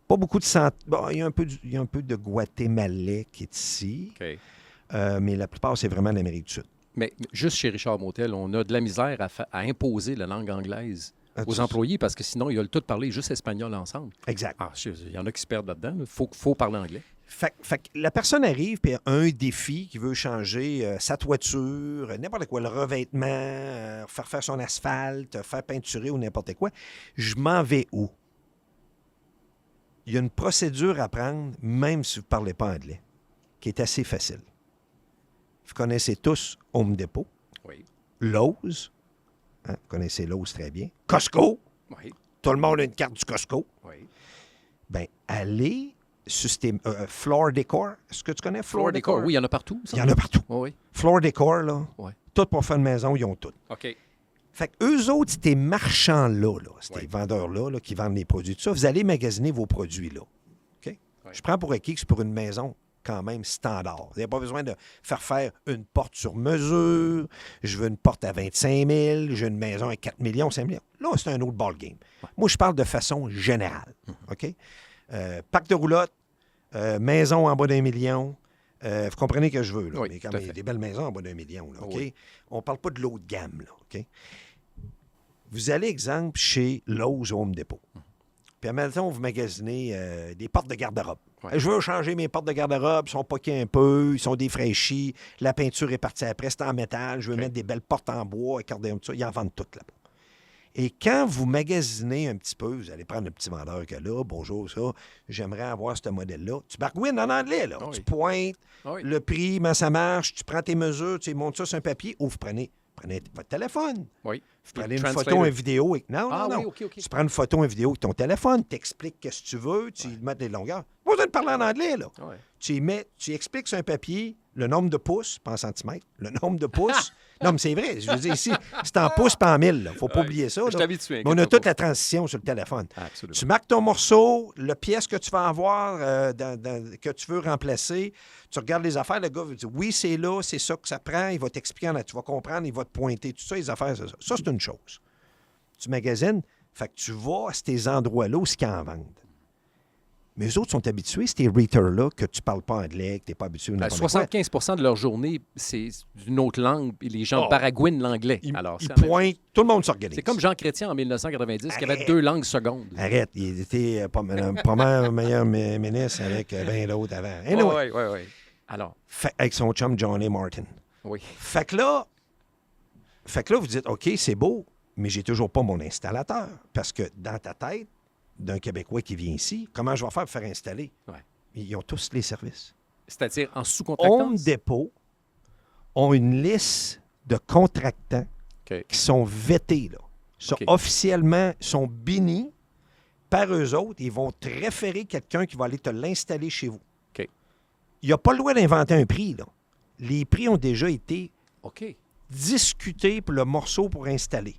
Pas beaucoup de Bon, il y a un peu de Guatémalais qui est ici, OK. mais la plupart, c'est vraiment l'Amérique du Sud. Mais juste chez Richard Motel, on a de la misère à imposer la langue anglaise aux employés parce que sinon, ils veulent tous parler juste espagnol ensemble. Exact. Ah, il y en a qui se perdent là-dedans. Il faut parler anglais. Fait que la personne arrive puis a un défi qui veut changer sa toiture, n'importe quoi, le revêtement, faire son asphalte, faire peinturer ou n'importe quoi. Je m'en vais où? Il y a une procédure à prendre, même si vous ne parlez pas anglais, qui est assez facile. Vous connaissez tous Home Depot, Oui. Lowe's, hein, vous connaissez Lowe's très bien, Costco, Oui. tout le monde a une carte du Costco. Oui. Bien, allez sur Floor Decor. Est-ce que tu connais Floor Decor? Oui, il y en a partout. Il y en a partout. Oui. Floor Decor, là, Ouais. tout pour faire une maison, ils ont tout. OK. Fait que eux autres, ces marchands-là, ces Ouais. vendeurs-là là, qui vendent les produits, tout ça, vous allez magasiner vos produits là. OK? Ouais. Je prends pour acquis que c'est pour une maison quand même standard. Vous n'avez pas besoin de faire une porte sur mesure. Je veux une porte à 25 000. J'ai une maison à 4 millions, 5 millions. Là, c'est un autre ballgame. Moi, je parle de façon générale. OK? Pack de roulotte, maison en bas d'1 million. Vous comprenez que je veux, là. Oui, Mais quand tout à même, fait. des belles maisons en bas d'1 million, là, OK? Oui. On ne parle pas de l'eau de gamme, là, OK? Vous allez, exemple, chez Lowe's Home Depot. Puis, admettons, vous magasinez des portes de garde-robe. Ouais. Je veux changer mes portes de garde-robe, ils sont poquées un peu, ils sont défraîchis, la peinture est partie après, c'est en métal, je veux OK. mettre des belles portes en bois, accordéon, tout ça, ils en vendent toutes là-bas. Et quand vous magasinez un petit peu, vous allez prendre le petit vendeur que là, bonjour, ça, j'aimerais avoir ce modèle-là. Tu baragouines en anglais, là. Ah oui. Tu pointes, Ah oui. le prix, comment ça marche, tu prends tes mesures, tu montes ça sur un papier, ou vous prenez votre téléphone. Oui. Vous prenez une Translator. photo, une vidéo. Non, Ah non, oui, non. OK, OK. Tu prends une photo, une vidéo avec ton téléphone, tu expliques ce que tu veux, tu mets des longueurs. Pas besoin de parler en anglais, là. Ouais. Tu expliques sur un papier le nombre de pouces, pas en centimètres, le nombre de pouces. Non, mais c'est vrai. Je veux dire, ici, c'est en pouces pas en mille. Il ne faut pas Ouais. oublier ça. Je là. t'habitue, Mais on a inquiète-toi toute pas. la transition sur le téléphone. Absolument. Tu marques ton morceau, la pièce que tu vas avoir, que tu veux remplacer. Tu regardes les affaires, le gars va dire oui, c'est là, c'est ça que ça prend. Il va t'expliquer, tu vas comprendre, il va te pointer. Tout ça, les affaires, c'est ça. Ça, c'est une chose. Tu magasines, fait que tu vas à ces endroits-là où ils en vendent. Mais eux autres sont habitués, ces readers-là, que tu ne parles pas anglais, que tu n'es pas habitué. Ben, n'importe quoi. 75 de leur journée, c'est d'une autre langue, et les gens Oh. baragouinent l'anglais. Ils Alors, c'est ils la même- pointent, tout le monde s'organise. C'est comme Jean Chrétien en 1990, qui avait Arrête. 2 langues secondes. Arrête, il était pas mal meilleur ministre avec 20 d'autres avant. Anyway, Oui. Alors, avec son chum Johnny Martin. oui. Fait que là, vous dites, OK, c'est beau, mais j'ai toujours pas mon installateur. Parce que dans ta tête, d'un Québécois qui vient ici, comment je vais faire pour faire installer? Ouais. Ils ont tous les services. C'est-à-dire en Home sous-contractance? Depot ont une liste de contractants OK. qui sont vêtés, là. Sont OK. officiellement, sont bénis par eux autres. Ils vont te référer quelqu'un qui va aller te l'installer chez vous. OK. Il n'y a pas le droit d'inventer un prix, là. Les prix ont déjà été OK. discutés pour le morceau pour installer.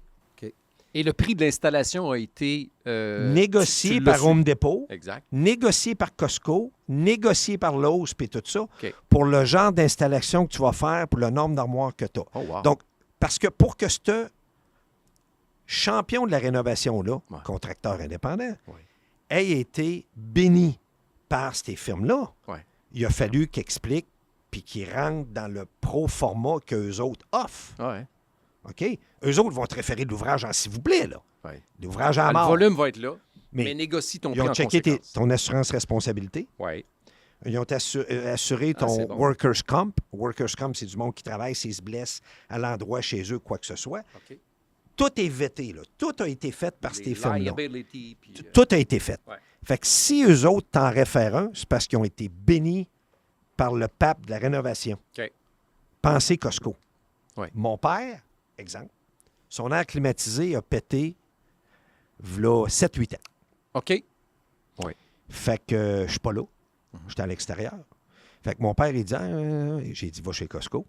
Et le prix de l'installation a été... Négocié tu l'as par su. Home Depot, Exact. négocié par Costco, négocié par Lowe's et tout ça, OK. pour le genre d'installation que tu vas faire, pour le nombre d'armoires que tu as. Oh, wow. Donc, parce que pour que ce champion de la rénovation-là, Ouais. contracteur indépendant, Ouais. ait été béni par ces firmes-là, Ouais. il a fallu qu'il explique puis qu'il rentre dans le pro-format qu'eux autres offrent. Ouais. OK? Eux autres vont te référer de l'ouvrage en s'il vous plaît, là. Ouais. L'ouvrage à Le mort. volume va être là, mais, Mais négocie ton Ils prix ont en checké conséquence. ton assurance responsabilité. Ouais. Ils ont assuré ton c'est bon. Workers' Comp. Workers' Comp, c'est du monde qui travaille s'ils se blessent à l'endroit chez eux, quoi que ce soit. OK. Tout est vété, là. Tout a été fait par Les ces firmes-là. liability, puis, Tout a été fait. Ouais. Fait que si eux autres t'en réfèrent un, c'est parce qu'ils ont été bénis par le pape de la rénovation. OK. Pensez Costco. Ouais. Mon père, exemple, son air climatisé a pété v'là 7-8 ans. OK. Fait que je suis pas là. Mhm. J'étais à l'extérieur. Fait que mon père, il dit, j'ai dit, va chez Costco.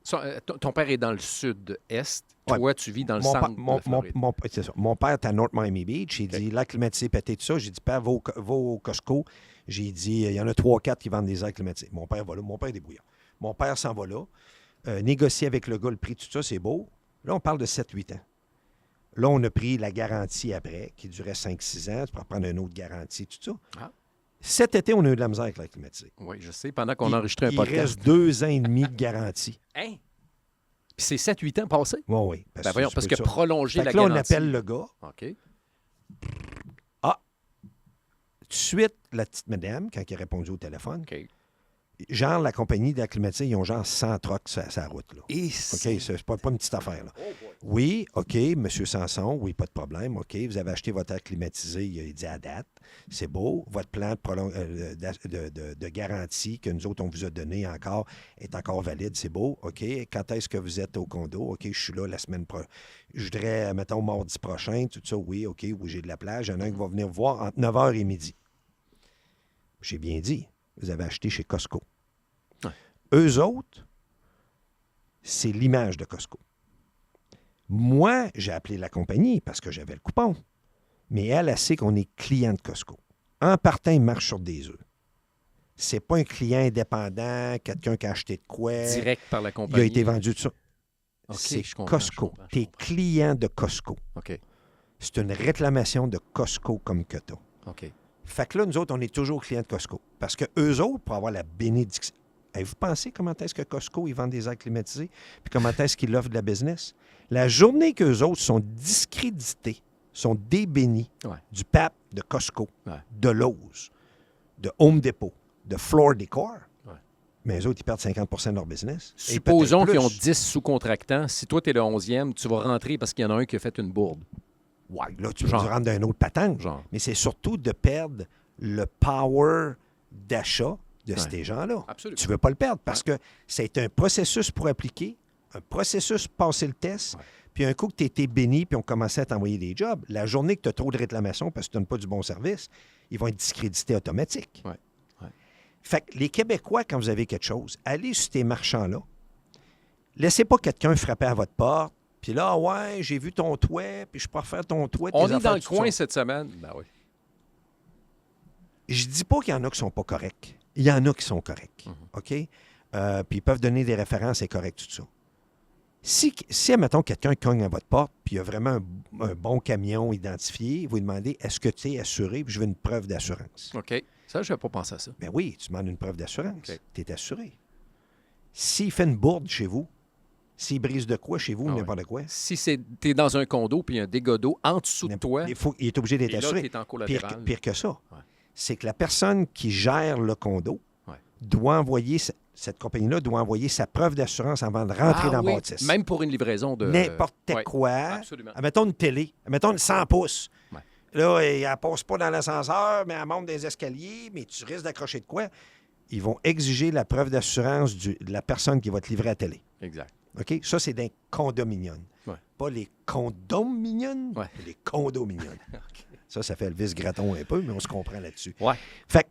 Ton père est dans le sud-est. Ouais. Toi, tu vis dans le Mon, centre pa- de mon- la Floride. c'est ça. Mon père est à North Miami Beach. Il dit, l'air climatisé pété, tout ça. J'ai dit, père, va au Costco. J'ai dit, il y en a 3-4 qui vendent des airs climatisés. Mon père va là. Mon père est débrouillard. Mon père s'en va là. Négocier avec le gars le prix, tout ça, c'est beau. Là, on parle de 7-8 ans. Là, on a pris la garantie après, qui durait 5-6 ans. Tu peux prendre une autre garantie, tout ça. Ah. Cet été, on a eu de la misère avec l'air climatisé. Oui, je sais, pendant qu'on Il- enregistrait un il podcast. reste 2 ans et demi de garantie. Hein? Puis c'est 7-8 ans passés? Oui, oui. Ben voyons, parce que ça. prolonger Fait la que là, on garantie... appelle le gars. OK. Tout de suite, la petite madame, quand elle a répondu au téléphone, OK. genre, la compagnie d'acclimatisé, ils ont genre 100 trucks sur la route. Là. Et OK, c'est pas une petite affaire. Là. Oui, OK, M. Sanson, oui, pas de problème. OK, vous avez acheté votre air climatisé, il dit à date. C'est beau. Votre plan de garantie que nous autres, on vous a donné encore est encore valide. C'est beau. OK, quand est-ce que vous êtes au condo? OK, je suis là la semaine prochaine. Je voudrais, mettons, mardi prochain, tout ça. Oui, OK, oui, j'ai de la plage. Il y en a un qui va venir vous voir entre 9h et midi. J'ai bien dit. Vous avez acheté chez Costco. Ouais. Eux autres, c'est l'image de Costco. Moi, j'ai appelé la compagnie parce que j'avais le coupon. Mais elle sait qu'on est client de Costco. En partant, il marche sur des œufs. C'est pas un client indépendant, quelqu'un qui a acheté de quoi. direct par la Il compagnie. a été vendu de ça. OK, C'est je comprends, Costco. je comprends, je Tu es comprends. client de Costco. OK. C'est une réclamation de Costco comme que tu as. OK. Fait que là, nous autres, on est toujours clients de Costco. Parce que eux autres, pour avoir la bénédiction. Avez-vous pensé comment est-ce que Costco, ils vendent des airs climatisés? Puis comment est-ce qu'ils offrent de la business? La journée qu'eux autres sont discrédités, sont débénis Ouais. du pape de Costco, Ouais. de Lowe's, de Home Depot, de Floor Decor, Ouais. mais eux autres, ils perdent 50 de leur business. Et Supposons peut-être qu'ils ont plus. 10 sous-contractants. Si toi, tu es le 11e, tu vas rentrer parce qu'il y en a un qui a fait une bourde. Ouais, là, tu Genre. vas rentrer dans un autre patente. Genre. Mais c'est surtout de perdre le power d'achat de Ouais. ces gens-là. Absolument. Tu ne veux pas le perdre parce que c'est un processus pour appliquer, un processus pour passer le test, Ouais. puis un coup que tu été béni, puis on commençait à t'envoyer des jobs, la journée que tu as trop de réclamations parce que tu ne donnes pas du bon service, ils vont être discrédités automatique. Ouais. Ouais. Fait que les Québécois, quand vous avez quelque chose, allez sur ces marchands-là. Laissez pas quelqu'un frapper à votre porte, puis là, ouais, j'ai vu ton toit, puis je peux refaire ton toit. On tes est affaires, dans le tout coin ça. cette semaine. Ben oui. Je dis pas qu'il y en a qui sont pas corrects. Il y en a qui sont corrects. OK? Puis ils peuvent donner des références, c'est correct, tout ça. Si admettons, quelqu'un cogne à votre porte, puis il y a vraiment un bon camion identifié, vous demandez est-ce que tu es assuré, puis je veux une preuve d'assurance. OK. Ça, je n'avais pas pensé à ça. Ben oui, tu demandes une preuve d'assurance. OK. Tu es assuré. S'il fait une bourde chez vous, s'il brise de quoi chez vous, Ah ouais. n'importe quoi, Si tu es dans un condo puis il y a un dégât d'eau en dessous de toi, il est obligé d'être et là, assuré. tu es en Pire, collatéral. pire que ça, Ouais. c'est que la personne qui gère le condo Ouais. doit envoyer, cette compagnie-là doit envoyer sa preuve d'assurance avant de rentrer dans oui, la bâtisse. même pour une livraison de... N'importe Ouais, quoi. absolument. Mettons une télé, mettons une 100 pouces. Ouais. Là, elle ne passe pas dans l'ascenseur, mais elle monte des escaliers, mais tu risques d'accrocher de quoi? Ils vont exiger la preuve d'assurance de la personne qui va te livrer à la télé. Exact. OK? Ça, c'est d'un condominium. Ouais. Pas les condominiums, Ouais. les condominiums. Ça fait Elvis Gratton un peu, mais on se comprend là-dessus. Ouais. Fait que,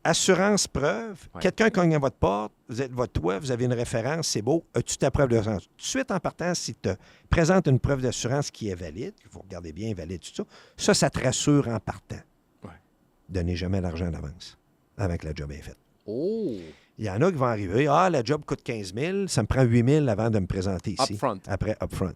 assurance preuve, Ouais. quelqu'un cogne à votre porte, vous êtes votre toit, vous avez une référence, c'est beau, as-tu ta preuve d'assurance? Tout de suite, en partant, si tu te présentes une preuve d'assurance qui est valide, il faut regarder bien, valide, tout ça, ça te rassure en partant. Ouais. Donnez jamais l'argent d'avance avant que la job est faite. Oh! Il y en a qui vont arriver, la job coûte 15 000, ça me prend 8 000 avant de me présenter ici. Upfront. Après, upfront.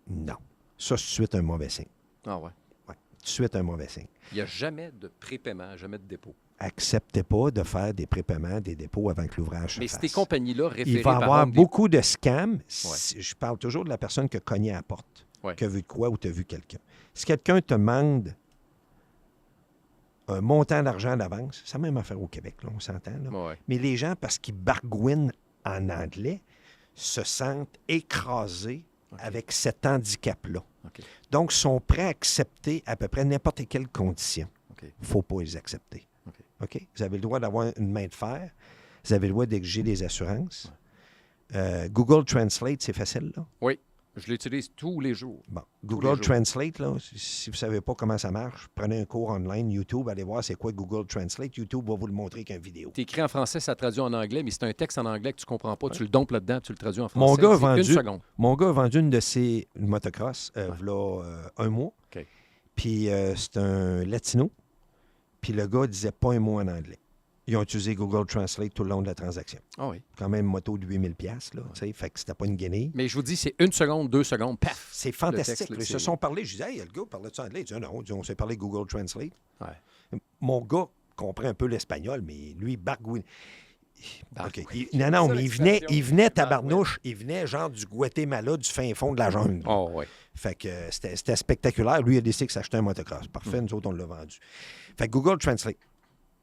Non. Ça, c'est tout de suite un mauvais signe. Ah ouais. Ouais. Tout de suite un mauvais signe. Il n'y a jamais de prépaiement, jamais de dépôt. Acceptez pas de faire des prépaiements, des dépôts avant que l'ouvrage se Mais fasse. ces compagnies-là référées Il va y par avoir Home Depot- beaucoup de scams. Je parle toujours de la personne qui a cogné à la porte, Ouais. qui a vu de quoi ou tu as vu quelqu'un. Si quelqu'un te demande un montant d'argent d'avance, c'est la même affaire au Québec, là, on s'entend. Là. Ouais. Mais les gens, parce qu'ils bargouinent en anglais, se sentent écrasés avec cet handicap-là. OK. Donc, sont prêts à accepter à peu près n'importe quelle condition. OK. Il ne faut pas les accepter. OK. OK? Vous avez le droit d'avoir une main de fer. Vous avez le droit d'exiger des assurances. Google Translate, c'est facile, là. Oui. Je l'utilise tous les jours. Bon. les Google jours. Translate, là, si vous ne savez pas comment ça marche, prenez un cours online, YouTube, allez voir c'est quoi Google Translate. YouTube va vous le montrer qu'une vidéo. Tu écrit en français, ça traduit en anglais, mais c'est un texte en anglais que tu comprends pas. Tu le dompes là-dedans, tu le traduis en français. Mon gars, a C'est vendu, une seconde. mon gars a vendu une de ses motocross, v'là un mois. OK. Puis c'est un latino. Puis le gars disait pas un mot en anglais. Ils ont utilisé Google Translate tout le long de la transaction. Ah oui. Quand même, moto de 8 000 $, là, tu sais, fait que c'était pas une guinée. Mais je vous dis, c'est 1 seconde, 2 secondes, paf! C'est fantastique. texte, là, Ils c'est- se sont parlé. Je disais, hey, le gars, parlait-tu anglais? Il dit, non, on s'est parlé Google Translate. Ouais. Mon gars comprend un peu l'espagnol, mais lui, bargouine. Bargouine. OK. Non, Ça, mais l'expression. il venait tabarnouche. Il venait genre du Guatemala, du fin fond de la jungle. Oh, oui. Fait que c'était spectaculaire. Lui, il a décidé que s'achetait un motocross. Parfait, nous autres, on l'a vendu. Fait que Google Translate,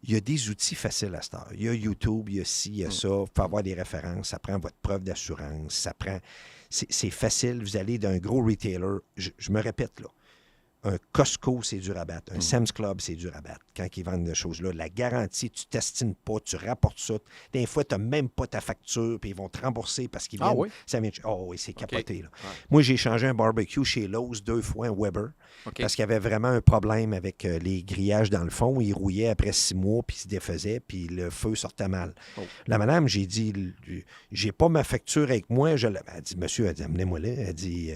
il y a des outils faciles à cette heure. Il y a YouTube, il y a ci, il y a ça. Il faut avoir des références. Ça prend votre preuve d'assurance. Ça prend... C'est facile. Vous allez d'un gros retailer. Je me répète, là. Un Costco, c'est dur à battre. Un Sam's Club, c'est dur à battre. Quand ils vendent des choses-là, la garantie, tu t'estines pas, tu rapportes ça. Des fois, tu n'as même pas ta facture, puis ils vont te rembourser parce qu'ils viennent. Ah oui? Ça vient... Oh oui, c'est capoté. Là. Ouais. Moi, j'ai changé un barbecue chez Lowe's 2 fois, un Weber, OK. parce qu'il y avait vraiment un problème avec les grillages dans le fond. Il rouillait après 6 mois, puis il se défaisait, puis le feu sortait mal. Oh. La madame, j'ai dit, j'ai pas ma facture avec moi. Elle dit, monsieur, elle dit, amenez-moi là. Elle dit,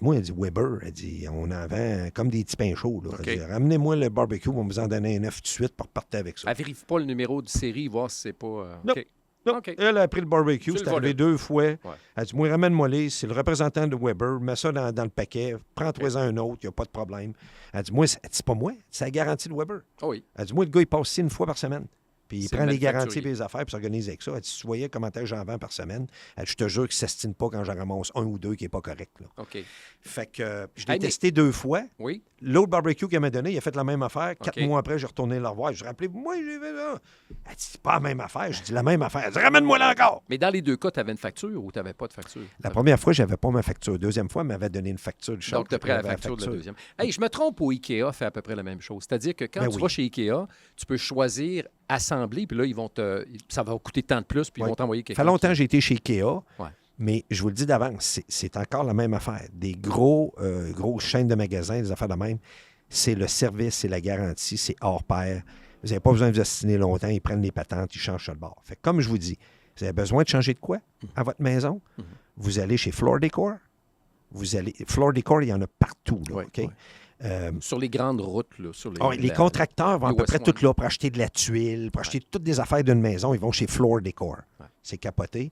moi, elle dit, Weber. Elle dit, on en vend comme des petits pains chauds. Là. OK. Elle dit, ramenez-moi le barbecue, on va vous en donner un neuf tout de suite pour partir avec ça. Elle vérifie pas le numéro de série, voir si c'est pas... Non. OK. Non, OK. Elle a pris le barbecue, Tu le c'est arrivé volume. 2 fois. Ouais. Elle dit, moi, ramène-moi les, c'est le représentant de Weber, mets ça dans le paquet, prends-toi-en un autre, il n'y a pas de problème. Elle dit, moi, c'est pas moi, c'est la garantie de Weber. Ah oui. Elle dit, moi, le gars, il passe ici une fois par semaine. Puis il C'est prend le les garanties manufacturier. et les affaires, puis s'organise avec ça. Elle dit, si tu voyais comment est-ce que j'en vends par semaine, elle dit, je te jure qu'il ne s'estime pas quand j'en ramasse un ou deux qui n'est pas correct. Là. OK. Fait que je l'ai Hey, mais- testé 2 fois. Oui. L'autre barbecue qu'elle m'a donné, il a fait la même affaire. 4 OK. mois après, j'ai retourné le revoir. Je rappelé, moi, j'ai fait ça. Elle dit, c'est pas la même affaire. Je dis, la même affaire. Elle dit, ramène-moi là encore. Mais dans les deux cas, tu avais une facture ou tu n'avais pas de facture? La première fois, je n'avais pas ma facture. Deuxième fois, elle m'avait donné une facture de Donc, tu as pris la J'avais facture de la deuxième. Hey, je me trompe, au IKEA fait à peu près la même chose. C'est-à-dire que quand Ben tu oui. vas chez IKEA, tu peux choisir assembler, puis là, ils vont ça va coûter tant de plus, puis ils Ouais. vont t'envoyer Ça quelqu'un. fait longtemps que qui- j'ai été chez Ikea, Ouais. mais je vous le dis d'avance, c'est encore la même affaire. Des grosses chaînes de magasins, des affaires de même, c'est le service, c'est la garantie, c'est hors pair. Vous n'avez pas besoin de vous ostiner longtemps, ils prennent les patentes, ils changent ça de bord. Fait que comme je vous dis, vous avez besoin de changer de quoi à votre maison? Vous allez chez Floor Decor. Floor Decor, il y en a partout. Là, Ouais, OK? ouais. Sur les grandes routes, là, sur les, Les contracteurs vont à peu US près One. tout là pour acheter de la tuile, pour acheter toutes des affaires d'une maison. Ils vont chez Floor Decor. Ouais. C'est capoté.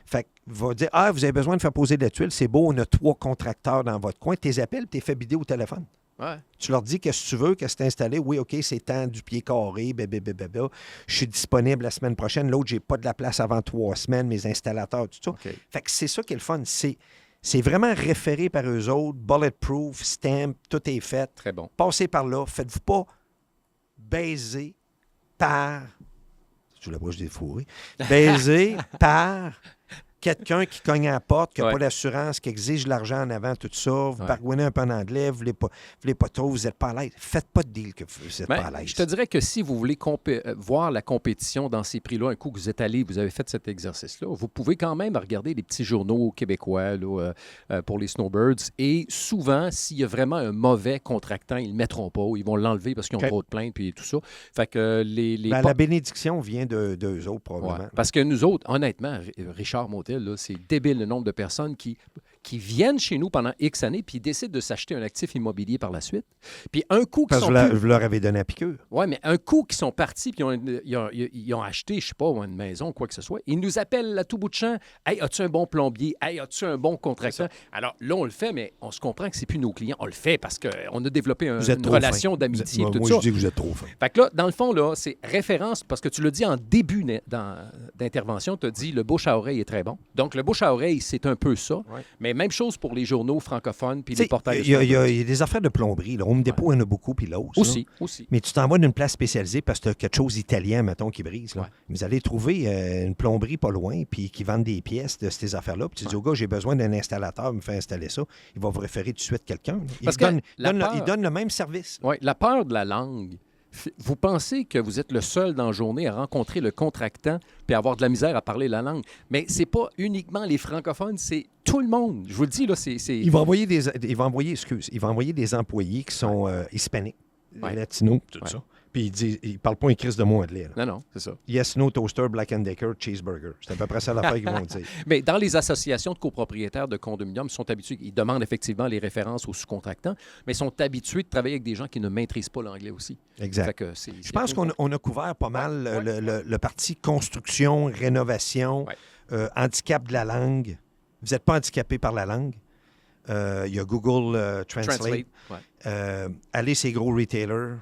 Fait que va dire, vous avez besoin de faire poser de la tuile, c'est beau, on a 3 contracteurs dans votre coin. Tes appels, t'es fait bider au téléphone. Ouais. Tu leur dis qu'est-ce que tu veux, qu'est-ce que tu as installé. Oui, OK, c'est temps du pied carré, blablabla. Je suis disponible la semaine prochaine. L'autre, j'ai pas de la place avant 3 semaines, mes installateurs, tout ça. OK. Fait que c'est ça qui est le fun. C'est vraiment référé par eux autres, bulletproof, stamp, tout est fait. Très bon. Passez par là. Faites-vous pas baiser par... Je la bouche des fourrés. Baiser par quelqu'un qui cogne à la porte, qui n'a Ouais. pas d'assurance, qui exige l'argent en avant, tout ça. Vous bargouinez un peu en anglais, vous ne voulez pas trop, vous n'êtes pas à l'aise. Faites pas de deal que vous n'êtes Ben, pas à l'aise. je te dirais que si vous voulez voir la compétition dans ces prix-là, un coup que vous êtes allé, vous avez fait cet exercice-là, vous pouvez quand même regarder les petits journaux québécois là, pour les Snowbirds. Et souvent, s'il y a vraiment un mauvais contractant, ils ne le mettront pas ou ils vont l'enlever parce qu'ils ont OK. trop de plaintes puis tout ça. Fait que Ben, la bénédiction vient d'eux autres, probablement. Ouais. Parce que nous autres, honnêtement, Richard Motel, là, c'est débile le nombre de personnes qui viennent chez nous pendant X années puis ils décident de s'acheter un actif immobilier par la suite. Puis un coup qu'ils Parce sont que vous leur avez donné la piqûre. Oui, mais un coup qu'ils sont partis puis ils ont acheté, je sais pas, une maison ou quoi que ce soit, ils nous appellent à tout bout de champ. « Hey, as-tu un bon plombier? Hey, as-tu un bon contractant? » Alors là, on le fait, mais on se comprend que c'est plus nos clients. On le fait parce qu'on a développé Vous êtes une trop relation fin. d'amitié et Moi, tout moi, ça. je dis que vous êtes trop fin. Fait que là, dans le fond, là, c'est référence, parce que tu l'as dit en début d'intervention, tu as dit le bouche à oreille est très bon. Donc, le bouche à oreille, c'est un peu ça. Ouais. Mais même chose pour les journaux francophones puis Tu sais, les portails. Il y a des affaires de plomberie. Là. Home Depot, il y en a beaucoup, puis l'autre. Aussi. Mais tu t'en vas d'une place spécialisée parce que tu as quelque chose d'italien, mettons, qui brise. Là. Ouais. Vous allez trouver une plomberie pas loin, puis qui vendent des pièces de ces affaires-là. Puis tu dis au gars, j'ai besoin d'un installateur, me fait installer ça. Il va vous référer tout de suite quelqu'un. là. Parce que la peur- Il donne le même service. Oui, la peur de la langue. Vous pensez que vous êtes le seul dans la journée à rencontrer le contractant puis avoir de la misère à parler la langue. Mais c'est pas uniquement les francophones, c'est tout le monde. Je vous le dis, là, c'est... Il va envoyer des employés qui sont hispaniques, Ouais. latinos, tout Ouais. ça. Puis il parle pas un crise de mot anglais. là. Non, c'est ça. Yes, no, toaster, Black and Decker, cheeseburger. C'est à peu près ça l'affaire qu'ils vont dire. Mais dans les associations de copropriétaires de condominiums, ils sont habitués, ils demandent effectivement les références aux sous-contractants, mais ils sont habitués de travailler avec des gens qui ne maîtrisent pas l'anglais aussi. Exact. Fait que Je pense qu'on a couvert pas mal le parti construction, rénovation, Ouais. handicap de la langue. Vous n'êtes pas handicapé par la langue. Il y a Google Translate. Ouais. Allez ces gros retailers,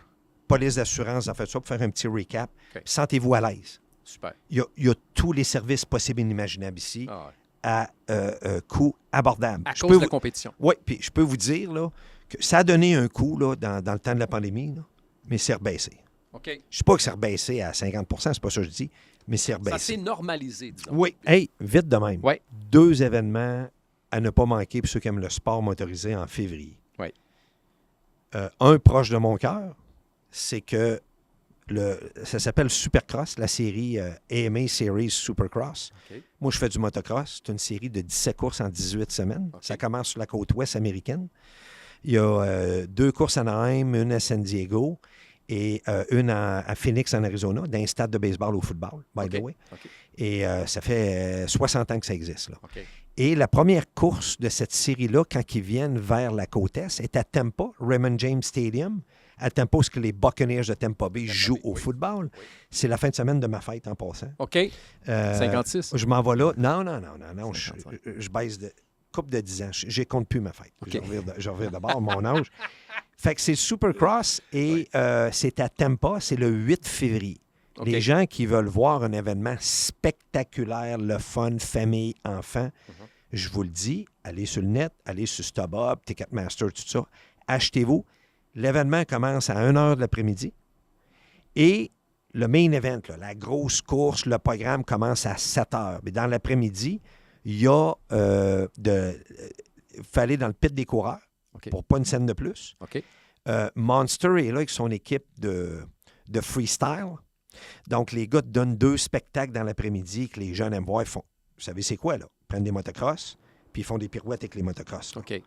police d'assurance, en fait ça, pour faire un petit recap. OK. Sentez-vous à l'aise. Super. Il y a tous les services possibles et inimaginables ici Ah ouais. à coût abordable. À Je cause peux de la vous- compétition. Oui, puis je peux vous dire là, que ça a donné un coup là, dans le temps de la pandémie, là, mais c'est rebaissé. OK. Je ne dis pas que c'est rebaissé à 50 c'est pas ça que je dis, mais c'est Ça rebaissé. s'est normalisé, disons. Oui. Hey, vite de même. Ouais. 2 événements à ne pas manquer pour ceux qui aiment le sport motorisé en février. Ouais. Un proche de mon cœur, c'est que ça s'appelle Supercross, la série AMA Series Supercross. OK. Moi, je fais du motocross. C'est une série de 17 courses en 18 semaines. OK. Ça commence sur la côte ouest américaine. Il y a 2 courses à Anaheim, une à San Diego et une à Phoenix, en Arizona, d'un stade de baseball au football, by OK. the way. OK. Et ça fait 60 ans que ça existe. Là. OK. Et la première course de cette série-là, quand ils viennent vers la côte est, est à Tampa, Raymond James Stadium. À Tampa, où est-ce que les Buccaneers de Tampa Bay jouent au oui. football. C'est la fin de semaine de ma fête, en passant. OK. 56. Je m'en vais là. Non. Je 55. baisse de couple de 10 ans. Je compte plus ma fête. OK. Je reviens d'abord mon âge. Fait que c'est Supercross et c'est à Tampa. C'est le 8 février. OK. Les gens qui veulent voir un événement spectaculaire, le fun, famille, enfants, je vous le dis, allez sur le net, allez sur StubHub, Ticketmaster, tout ça. Achetez-vous. L'événement commence à 1h de l'après-midi. Et le main event, là, la grosse course, le programme commence à 7h. Mais dans l'après-midi, il y a fallait dans le pit des coureurs OK. pour pas une scène de plus. OK. Monster est là avec son équipe de freestyle. Donc, les gars te donnent 2 spectacles dans l'après-midi que les jeunes aiment voir. Ils font, vous savez, c'est quoi, là? Ils prennent des motocross, puis ils font des pirouettes avec les motocross. là. OK.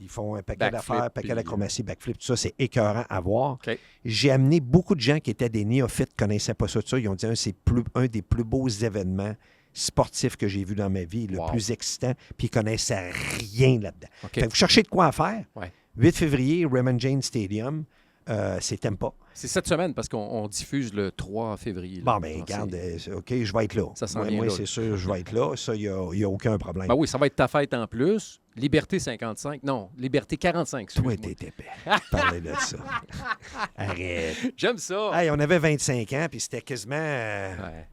Ils font un paquet Backflip, d'affaires, un paquet puis- d'acrobatie, backflip, tout ça. C'est écœurant à voir. OK. J'ai amené beaucoup de gens qui étaient des néophytes, qui ne connaissaient pas ça, tout ça. Ils ont dit c'est un des plus beaux événements sportifs que j'ai vu dans ma vie, le Wow. plus excitant, puis ils ne connaissaient rien là-dedans. OK. Fait que vous cherchez de quoi à faire. Ouais. 8 février, Raymond James Stadium, c'est Tampa. C'est cette semaine parce qu'on diffuse le 3 février. là. Bon, bien, Donc, regarde, c'est- OK, je vais être là. Ça s'en Moi, vient là, c'est là. sûr, je vais être là. Ça, il n'y a aucun problème. Ben oui, ça va être ta fête en plus. Liberté 55. Non, Liberté 45. Toi, excuse-moi. t'es épais. Parler de ça. Arrête. J'aime ça. Hey, on avait 25 ans, puis c'était quasiment Ouais.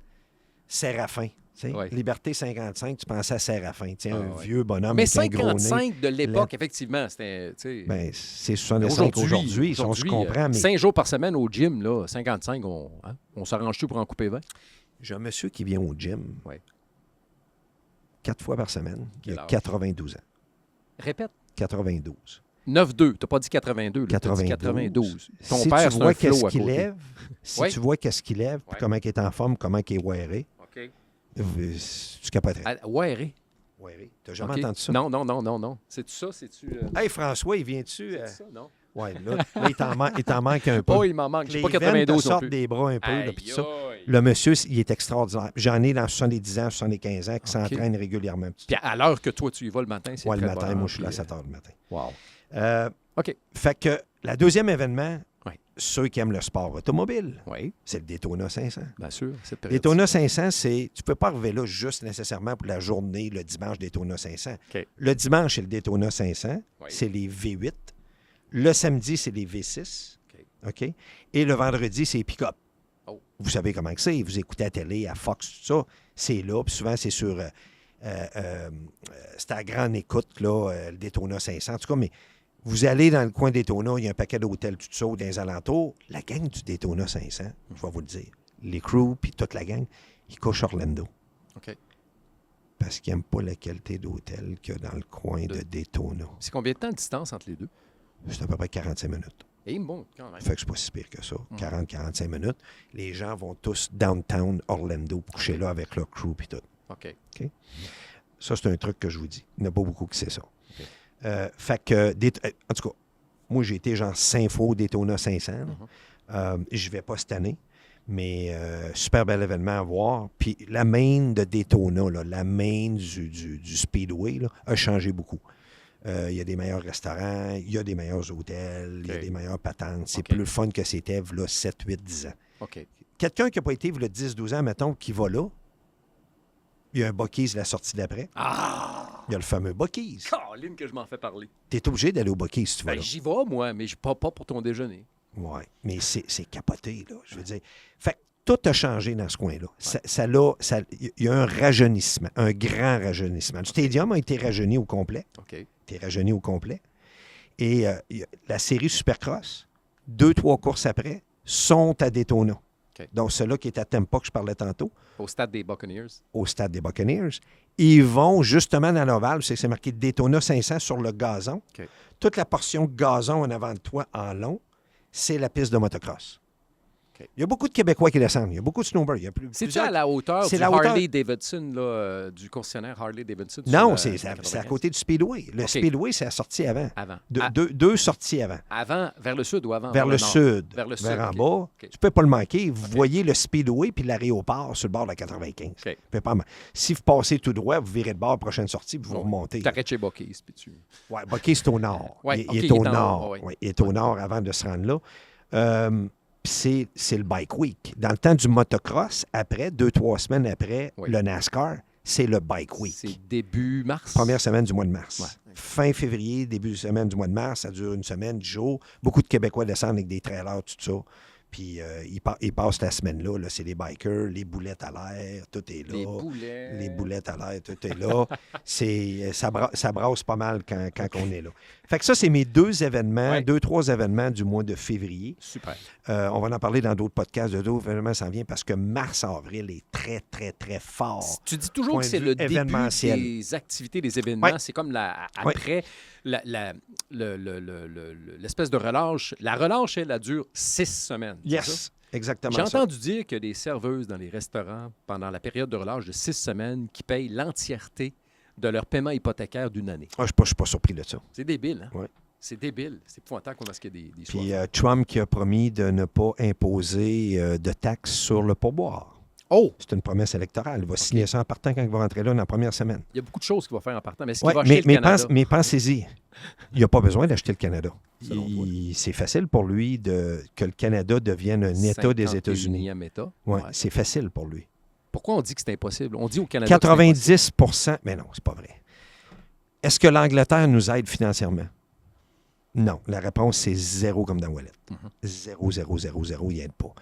Séraphin. Tu sais. Ouais. Liberté 55, tu pensais à Séraphin. Tu sais, un ouais. vieux bonhomme Mais avec un gros nez. 55 de l'époque, effectivement, c'était... tu sais, Ben, c'est 65 aujourd'hui, si on se comprend. Mais 5 jours par semaine au gym, là, 55, on s'arrange-tu pour en couper 20? j'ai un monsieur qui vient au gym Ouais. 4 fois par semaine, qui Quel a âge? 92 ans. Répète. 92. 9-2. T'as pas dit 82. Là, t'as dit 92. Ton Si père, tu c'est vois un flow qu'est-ce à qu'il côté. lève, si Oui. tu vois qu'est-ce qu'il lève, puis Ouais. comment il est en forme, comment il est wearé, OK. tu capoterais. Ouais, Wearé. T'as jamais OK. entendu ça? Non. C'est-tu ça? C'est-tu... Hey, François, il vient-tu? c'est ça, non? Ouais, là, il t'en manque un peu. Oh, il m'en manque. J'ai Les pas veines te 92 non sortent plus. des bras un peu, là, Aïe, puis tout ça. aïe. Le monsieur, il est extraordinaire. J'en ai dans 70 ans, 75 ans, qui OK. s'entraînent régulièrement. Puis à l'heure que toi, tu y vas le matin, c'est Ouais, le très matin, bon, moi, je suis là à puis, 7 h du matin. Wow. OK. Fait que la deuxième événement, Ouais. ceux qui aiment le sport automobile, Oui, c'est le Daytona 500. bien sûr. Cette période. Daytona 500, c'est. Tu peux pas arriver là juste nécessairement pour la journée, le dimanche Daytona 500. OK. Le dimanche, c'est le Daytona 500. Oui. C'est les V8. Le samedi, c'est les V6. OK. OK? Et le vendredi, c'est les pick-up. Oh. Vous savez comment que c'est. Vous écoutez à la télé, à Fox, tout ça. C'est là. Puis souvent, c'est sur. c'est à grande écoute, là, le Daytona 500. En tout cas, mais vous allez dans le coin Daytona, il y a un paquet d'hôtels, tout ça, dans les alentours. La gang du Daytona 500, je vais vous le dire, les crews puis toute la gang, ils couchent Orlando. OK. Parce qu'ils n'aiment pas la qualité d'hôtel qu'il y a dans le coin de Daytona. C'est combien de temps de distance entre les deux? C'est à peu près 45 minutes. Et bon, quand même. Fait que c'est pas si pire que ça. 40-45 minutes. Les gens vont tous downtown Orlando pour coucher là avec leur crew puis tout. OK. Ça, c'est un truc que je vous dis. Il n'y en a pas beaucoup qui sait ça. Fait que, en tout cas, moi, j'ai été genre 5 fois au Daytona 500. Je vais pas cette année, mais super bel événement à voir. Puis la main de Daytona, là, la main du Speedway, là, a changé beaucoup. Il y a des meilleurs restaurants, il y a des meilleurs hôtels, il y a OK. des meilleures patentes. C'est OK. plus le fun que c'était, là, 7, 8, 10 ans. OK. Quelqu'un qui n'a pas été, là, 10, 12 ans, mettons, qui va là, il y a un Buc-ee's la sortie d'après. Ah! Il y a le fameux Buc-ee's. Caroline, que je m'en fais parler. Tu es obligé d'aller au Buc-ee's si tu vas Ben, là. j'y vais, moi, mais pas pour ton déjeuner. Oui, mais c'est capoté, là. Je veux dire. Fait que tout a changé dans ce coin-là. Il y a un rajeunissement, un grand rajeunissement. Le stadium a été rajeuni au complet. OK. Été rajeuni au complet. Et la série Supercross, 2-3 courses après, sont à Daytona. OK. Donc, ceux-là qui étaient à Tampa, que je parlais tantôt, Au stade des Buccaneers. au stade des Buccaneers, ils vont justement dans l'ovale, c'est marqué Daytona 500 sur le gazon. OK. Toute la portion de gazon en avant de toi, en long, c'est la piste de motocross. OK. Il y a beaucoup de Québécois qui descendent. Il y a beaucoup de snowbirds. Il y a C'est-tu plusieurs- à la hauteur C'est du la hauteur- Harley-Davidson, là, du concessionnaire Harley-Davidson? Non, sur, c'est à 95? côté du Speedway. Le OK. Speedway, c'est la sortie avant. Avant. Deux sorties avant. Avant, vers le sud ou avant? Vers le nord? sud. Vers le sud, en OK. bas. OK. Tu ne peux pas le manquer. Vous voyez le Speedway puis l'aéroport sur le bord de la 95. OK. Vous pouvez pas si vous passez tout droit, vous virez de bord, prochaine sortie, puis vous Ouais. remontez. T'arrêtes chez Buc-ee's, puis tu... Oui, Buc-ee's, c'est au nord. Ouais, il OK, est au il est en nord. haut, ouais. Ouais, il est au nord avant de se rendre là. Puis c'est le Bike Week. Dans le temps du motocross, après, 2-3 semaines après Oui. le NASCAR, c'est le Bike Week. C'est début mars? Première semaine du mois de mars. Ouais. Fin février, début de semaine du mois de mars, ça dure une semaine, 10 jours. Beaucoup de Québécois descendent avec des trailers, tout ça. Puis ils passent la semaine-là. Là, c'est les bikers, les boulettes à l'air, tout est là. Les boulets. Les boulettes à l'air, tout est là. Ça brasse pas mal quand on est là. Fait que ça, c'est mes 2 événements, Ouais. 2-3 événements du mois de février. Super. On va en parler dans d'autres podcasts. D'autres événements s'en viennent parce que mars-avril est très, très, très fort. Tu dis toujours Point que de c'est vue le début événementiel. des activités, des événements. Ouais. C'est comme après l'espèce de relâche. La relâche, elle dure 6 semaines. c'est ça? Yes, exactement. J'ai ça. entendu dire qu'il y a des serveuses dans les restaurants pendant la période de relâche de 6 semaines qui payent l'entièreté de leur paiement hypothécaire d'une année. Ah, je suis pas surpris de ça. C'est débile, hein? Ouais. C'est débile. C'est épouvantable comment est-ce qu'il y a des Puis soirs. Trump qui a promis de ne pas imposer de taxes sur le pourboire. Oh! C'est une promesse électorale. Il va signer ça en partant quand il va rentrer là dans la première semaine. Il y a beaucoup de choses qu'il va faire en partant, mais est-ce Ouais, qu'il va acheter le Canada? mais pensez-y. Il n'a pas besoin d'acheter le Canada. Selon toi. C'est facile pour lui que le Canada devienne un État des États-Unis. 51e État. Ouais, Ouais. c'est facile pour lui. Pourquoi on dit que c'est impossible? On dit au Canada que c'est impossible. 90 mais non, c'est pas vrai. Est-ce que l'Angleterre nous aide financièrement? Non. La réponse, c'est zéro comme dans Wallet. Zéro, zéro, zéro, zéro, il n'aide pas.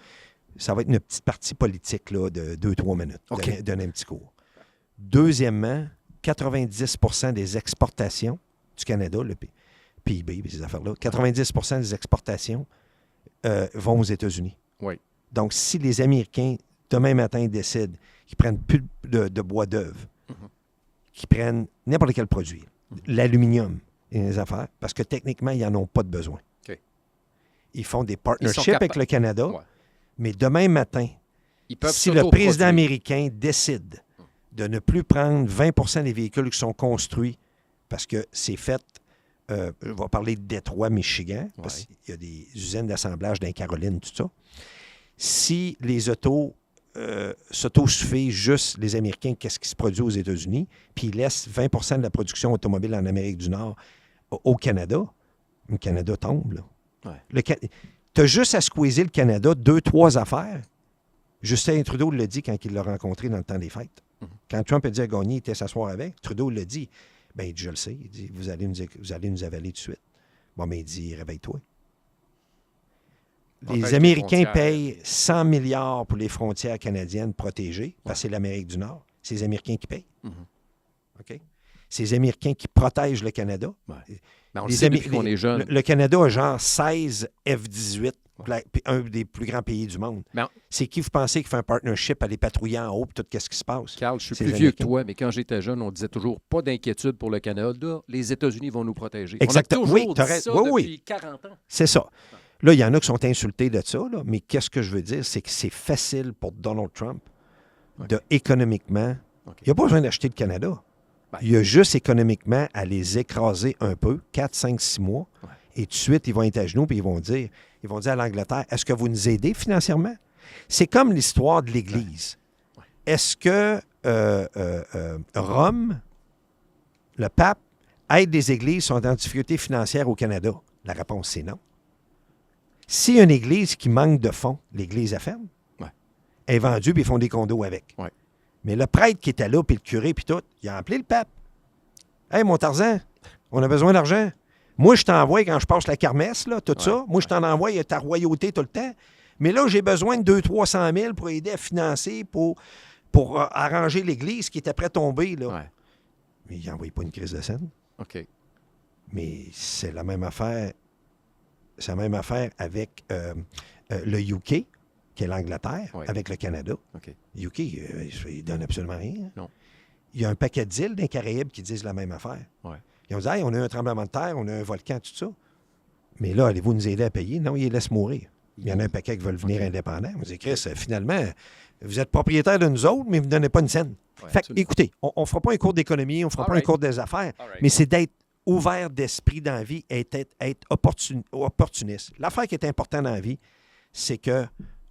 Ça va être une petite partie politique là, de 2-3 minutes. OK. Donner un petit cours. Deuxièmement, 90% des exportations du Canada, le PIB, ces affaires-là, 90% des exportations vont aux États-Unis. Oui. Donc, si les Américains, demain matin, décident qu'ils ne prennent plus de bois d'œuvre, qu'ils prennent n'importe quel produit, l'aluminium et les affaires, parce que techniquement, ils n'en ont pas de besoin. OK. Ils font des partnerships avec le Canada, Ouais. mais demain matin, Ils peuvent si le s'autoproduire. président américain décide de ne plus prendre 20% des véhicules qui sont construits, parce que c'est fait, je vais parler de Détroit, Michigan, parce qu'il y a des usines d'assemblage dans les Carolines, tout ça. Si les autos s'autosuffisent juste, les Américains, qu'est-ce qui se produit aux États-Unis, puis ils laissent 20% de la production automobile en Amérique du Nord au Canada, le Canada tombe, là. Ouais. Tu as juste à squeezer le Canada 2-3 affaires. Justin Trudeau l'a dit quand il l'a rencontré dans le temps des fêtes. Quand Trump a dit à Gagné, il était s'asseoir avec, Trudeau l'a dit. Bien, il dit, je le sais. Il dit, vous allez nous avaler tout de suite. Bon, mais il dit, réveille-toi. Protège Les les Américains frontières. payent 100 milliards pour les frontières canadiennes protégées, parce que c'est l'Amérique du Nord. C'est les Américains qui payent. OK? C'est les Américains qui protègent le Canada. Ben, on le sait depuis qu'on est jeune. Le Canada a genre 16 F-18, puis un des plus grands pays du monde. Ben, C'est qui vous pensez qui fait un partnership, aller patrouiller en haut, puis tout ce qui se passe? Carl, je suis C'est plus les vieux que Américains. toi, mais quand j'étais jeune, on disait toujours pas d'inquiétude pour le Canada. Les États-Unis vont nous protéger. Exactement. On a Oui, toujours t'as dit raison. ça Oui, oui. depuis 40 ans. C'est ça. Là, il y en a qui sont insultés de ça, là, mais qu'est-ce que je veux dire? C'est que c'est facile pour Donald Trump de économiquement. OK. Il n'a pas besoin d'acheter le Canada. Ben. Il a juste économiquement à les écraser un peu, 4, 5, 6 mois. Ouais. Et tout de suite, ils vont être à genoux et ils vont dire à l'Angleterre, est-ce que vous nous aidez financièrement? C'est comme l'histoire de l'Église. Ouais. Est-ce que Rome, le pape, aide des églises qui sont en difficulté financière au Canada? La réponse, c'est non. S'il y a une église qui manque de fonds, l'église à ferme, Ouais. elle est vendue puis ils font des condos avec. Ouais. Mais le prêtre qui était là, puis le curé, puis tout, il a appelé le pape. « Hey, mon Tarzan, on a besoin d'argent. Moi, je t'envoie quand je passe la kermesse, là, tout ça. Moi, je t'en envoie ta royauté tout le temps. Mais là, j'ai besoin de 200-300 000 pour aider à financer, pour arranger l'église qui était prête à tomber. Là. Ouais. Mais il n'envoie pas une crise de scène. OK. Mais c'est la même affaire. C'est la même affaire avec le UK, qui est l'Angleterre, Oui. avec le Canada. OK. UK, il ne donne absolument rien. Non. Il y a un paquet d'îles dans les Caraïbes qui disent la même affaire. Ouais. Ils ont dit, hey, on a eu un tremblement de terre, on a eu un volcan, tout ça. Mais là, allez-vous nous aider à payer? Non, ils les laissent mourir. Il y en a un paquet qui veulent venir indépendants. On dit, Chris, finalement, vous êtes propriétaire de nous autres, mais vous ne donnez pas une scène. Ouais, Fait que, absolument. écoutez, on ne fera pas un cours d'économie, on ne fera All pas right. un cours des affaires, All right. mais c'est d'être ouvert d'esprit dans la vie et être opportuniste. L'affaire qui est importante dans la vie, c'est que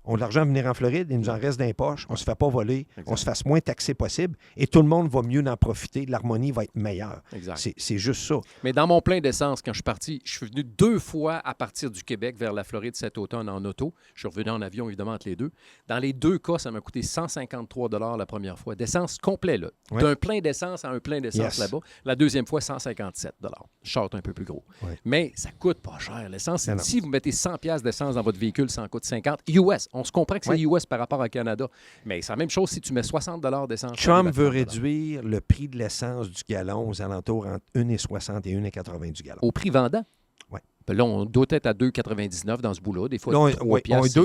on a de l'argent à venir en Floride, il nous en reste dans les poches, on ne se fait pas voler, Exact. on se fasse moins taxer possible et tout le monde va mieux en profiter, l'harmonie va être meilleure. Exact. C'est juste ça. Mais dans mon plein d'essence, quand je suis parti, je suis venu 2 fois à partir du Québec vers la Floride cet automne en auto. Je suis revenu en avion, évidemment, entre les deux. Dans les 2 cas, ça m'a coûté 153 $ la première fois. D'essence complet, là. Ouais. D'un plein d'essence à un plein d'essence Yes. là-bas. La deuxième fois, 157 $. Short un peu plus gros. Ouais. Mais ça coûte pas cher, l'essence. Non, non. Si vous mettez 100 $ d'essence dans votre véhicule, ça en coûte 50 US. On se comprend que c'est Ouais. US par rapport au Canada. Mais c'est la même chose si tu mets 60 $ d'essence. Trump ça veut arrive à 30 $. réduire le prix de l'essence du gallon aux alentours entre 1,60 et 1,80 du gallon. Au prix vendant? Ouais. Là, on doit être à 2,99 dans ce bout-là. Des fois, Là, 3 on est piastres, c'est-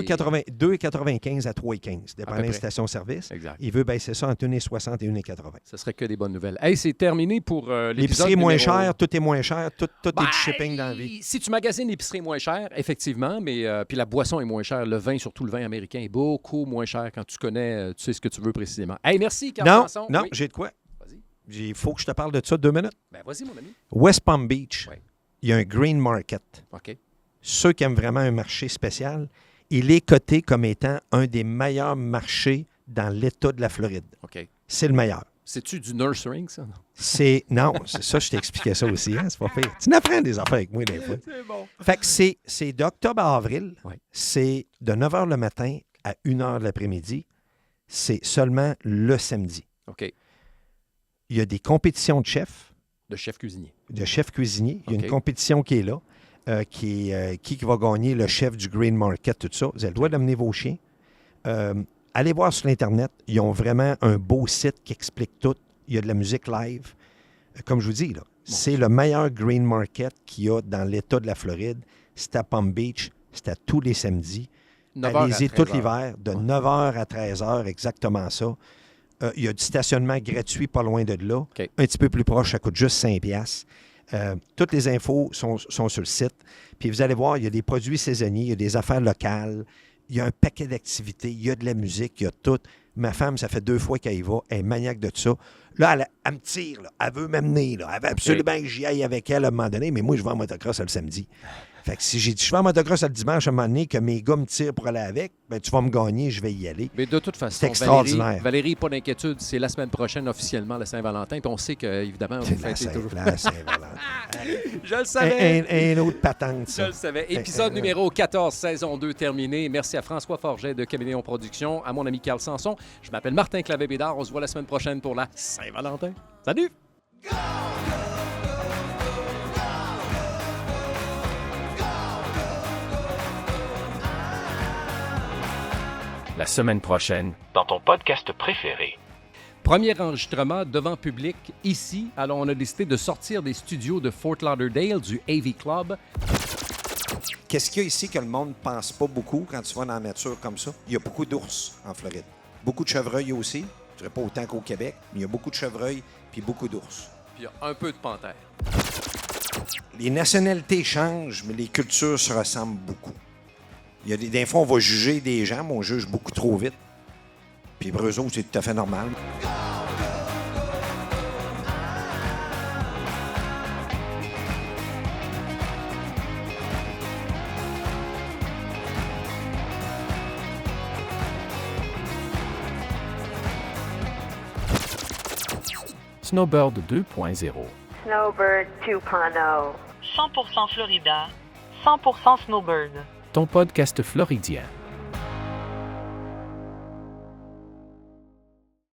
2,95 à 3,15, À dépendant peu des près. stations-service. Exact. Il veut baisser ça entre 1,60 et 1,80. Ce serait que des bonnes nouvelles. Hey, c'est terminé pour l'épisode L'épicerie est moins numéro- chère, tout est moins cher, tout est Ben, du shipping dans la vie. Si tu magasines l'épicerie moins chère, effectivement, mais puis la boisson est moins chère. Le vin, surtout le vin américain, est beaucoup moins cher quand tu connais, tu sais ce que tu veux précisément. Hey, merci, Carl Non, Sanson. non, Oui. j'ai de quoi. Vas-y. Il faut que je te parle de ça 2 minutes. Ben, vas-y, mon ami. West Palm Beach, Ouais. il y a un green market. OK. Ceux qui aiment vraiment un marché spécial, il est coté comme étant un des meilleurs marchés dans l'État de la Floride. OK. C'est le meilleur. C'est-tu du nurturing, ça? Non, c'est ça, je t'expliquais ça aussi, hein, c'est pas fait. Tu n'apprends des affaires avec moi des fois. C'est bon. Fait que c'est d'octobre à avril, Ouais. c'est de 9 h le matin à 1 h de l'après-midi. C'est seulement le samedi. OK. Il y a des compétitions de chefs De chef cuisinier. de chef cuisinier. Il y a OK. une compétition qui est là, qui va gagner le chef du Green Market, tout ça. Vous avez le droit d'amener vos chiens. Allez voir sur l'Internet. Ils ont vraiment un beau site qui explique tout. Il y a de la musique live. Comme je vous dis, là, c'est le meilleur Green Market qu'il y a dans l'État de la Floride. C'est à Palm Beach. C'est à tous les samedis. 9 heures à Allez-y tout 13 heures. l'hiver, de 9h à 13h, exactement ça. Il y a du stationnement gratuit pas loin de là. OK. Un petit peu plus proche, ça coûte juste 5 $. Toutes les infos sont sur le site. Puis vous allez voir, il y a des produits saisonniers, il y a des affaires locales, il y a un paquet d'activités, il y a de la musique, il y a tout. Ma femme, ça fait 2 fois qu'elle y va, elle est maniaque de tout ça. Là, elle me tire, là. Elle veut m'amener, là. Elle veut absolument que j'y aille avec elle à un moment donné, mais moi, je vais en motocross le samedi. Fait que si j'ai dit, je vais en motocross le dimanche à un moment donné, que mes gars me tirent pour aller avec, ben tu vas me gagner, je vais y aller. Mais de toute façon, C'est extraordinaire. Valérie, pas d'inquiétude, c'est la semaine prochaine officiellement la Saint-Valentin. Puis on sait qu'évidemment, vous C'est la fêtez toujours. Saint-Valentin. Je le savais. Un autre patente, Je ça. le savais. Épisode numéro 14, saison 2 terminé. Merci à François Forget de Caméléon Productions, à mon ami Carl Sanson. Je m'appelle Martin Clavé-Bédard. On se voit la semaine prochaine pour la Saint-Valentin. Salut! La semaine prochaine, dans ton podcast préféré. Premier enregistrement devant public ici. Alors, on a décidé de sortir des studios de Fort Lauderdale, du AV Club. Qu'est-ce qu'il y a ici que le monde ne pense pas beaucoup quand tu vas dans la nature comme ça? Il y a beaucoup d'ours en Floride. Beaucoup de chevreuils aussi. Je dirais pas autant qu'au Québec, mais il y a beaucoup de chevreuils puis beaucoup d'ours. Puis il y a un peu de panthère. Les nationalités changent, mais les cultures se ressemblent beaucoup. Il y a des fois, on va juger des gens, mais on juge beaucoup trop vite. Puis pour eux autres, c'est tout à fait normal. Snowbird 2.0. Snowbird 2.0. 100% Florida, 100% Snowbird. Ton podcast floridien.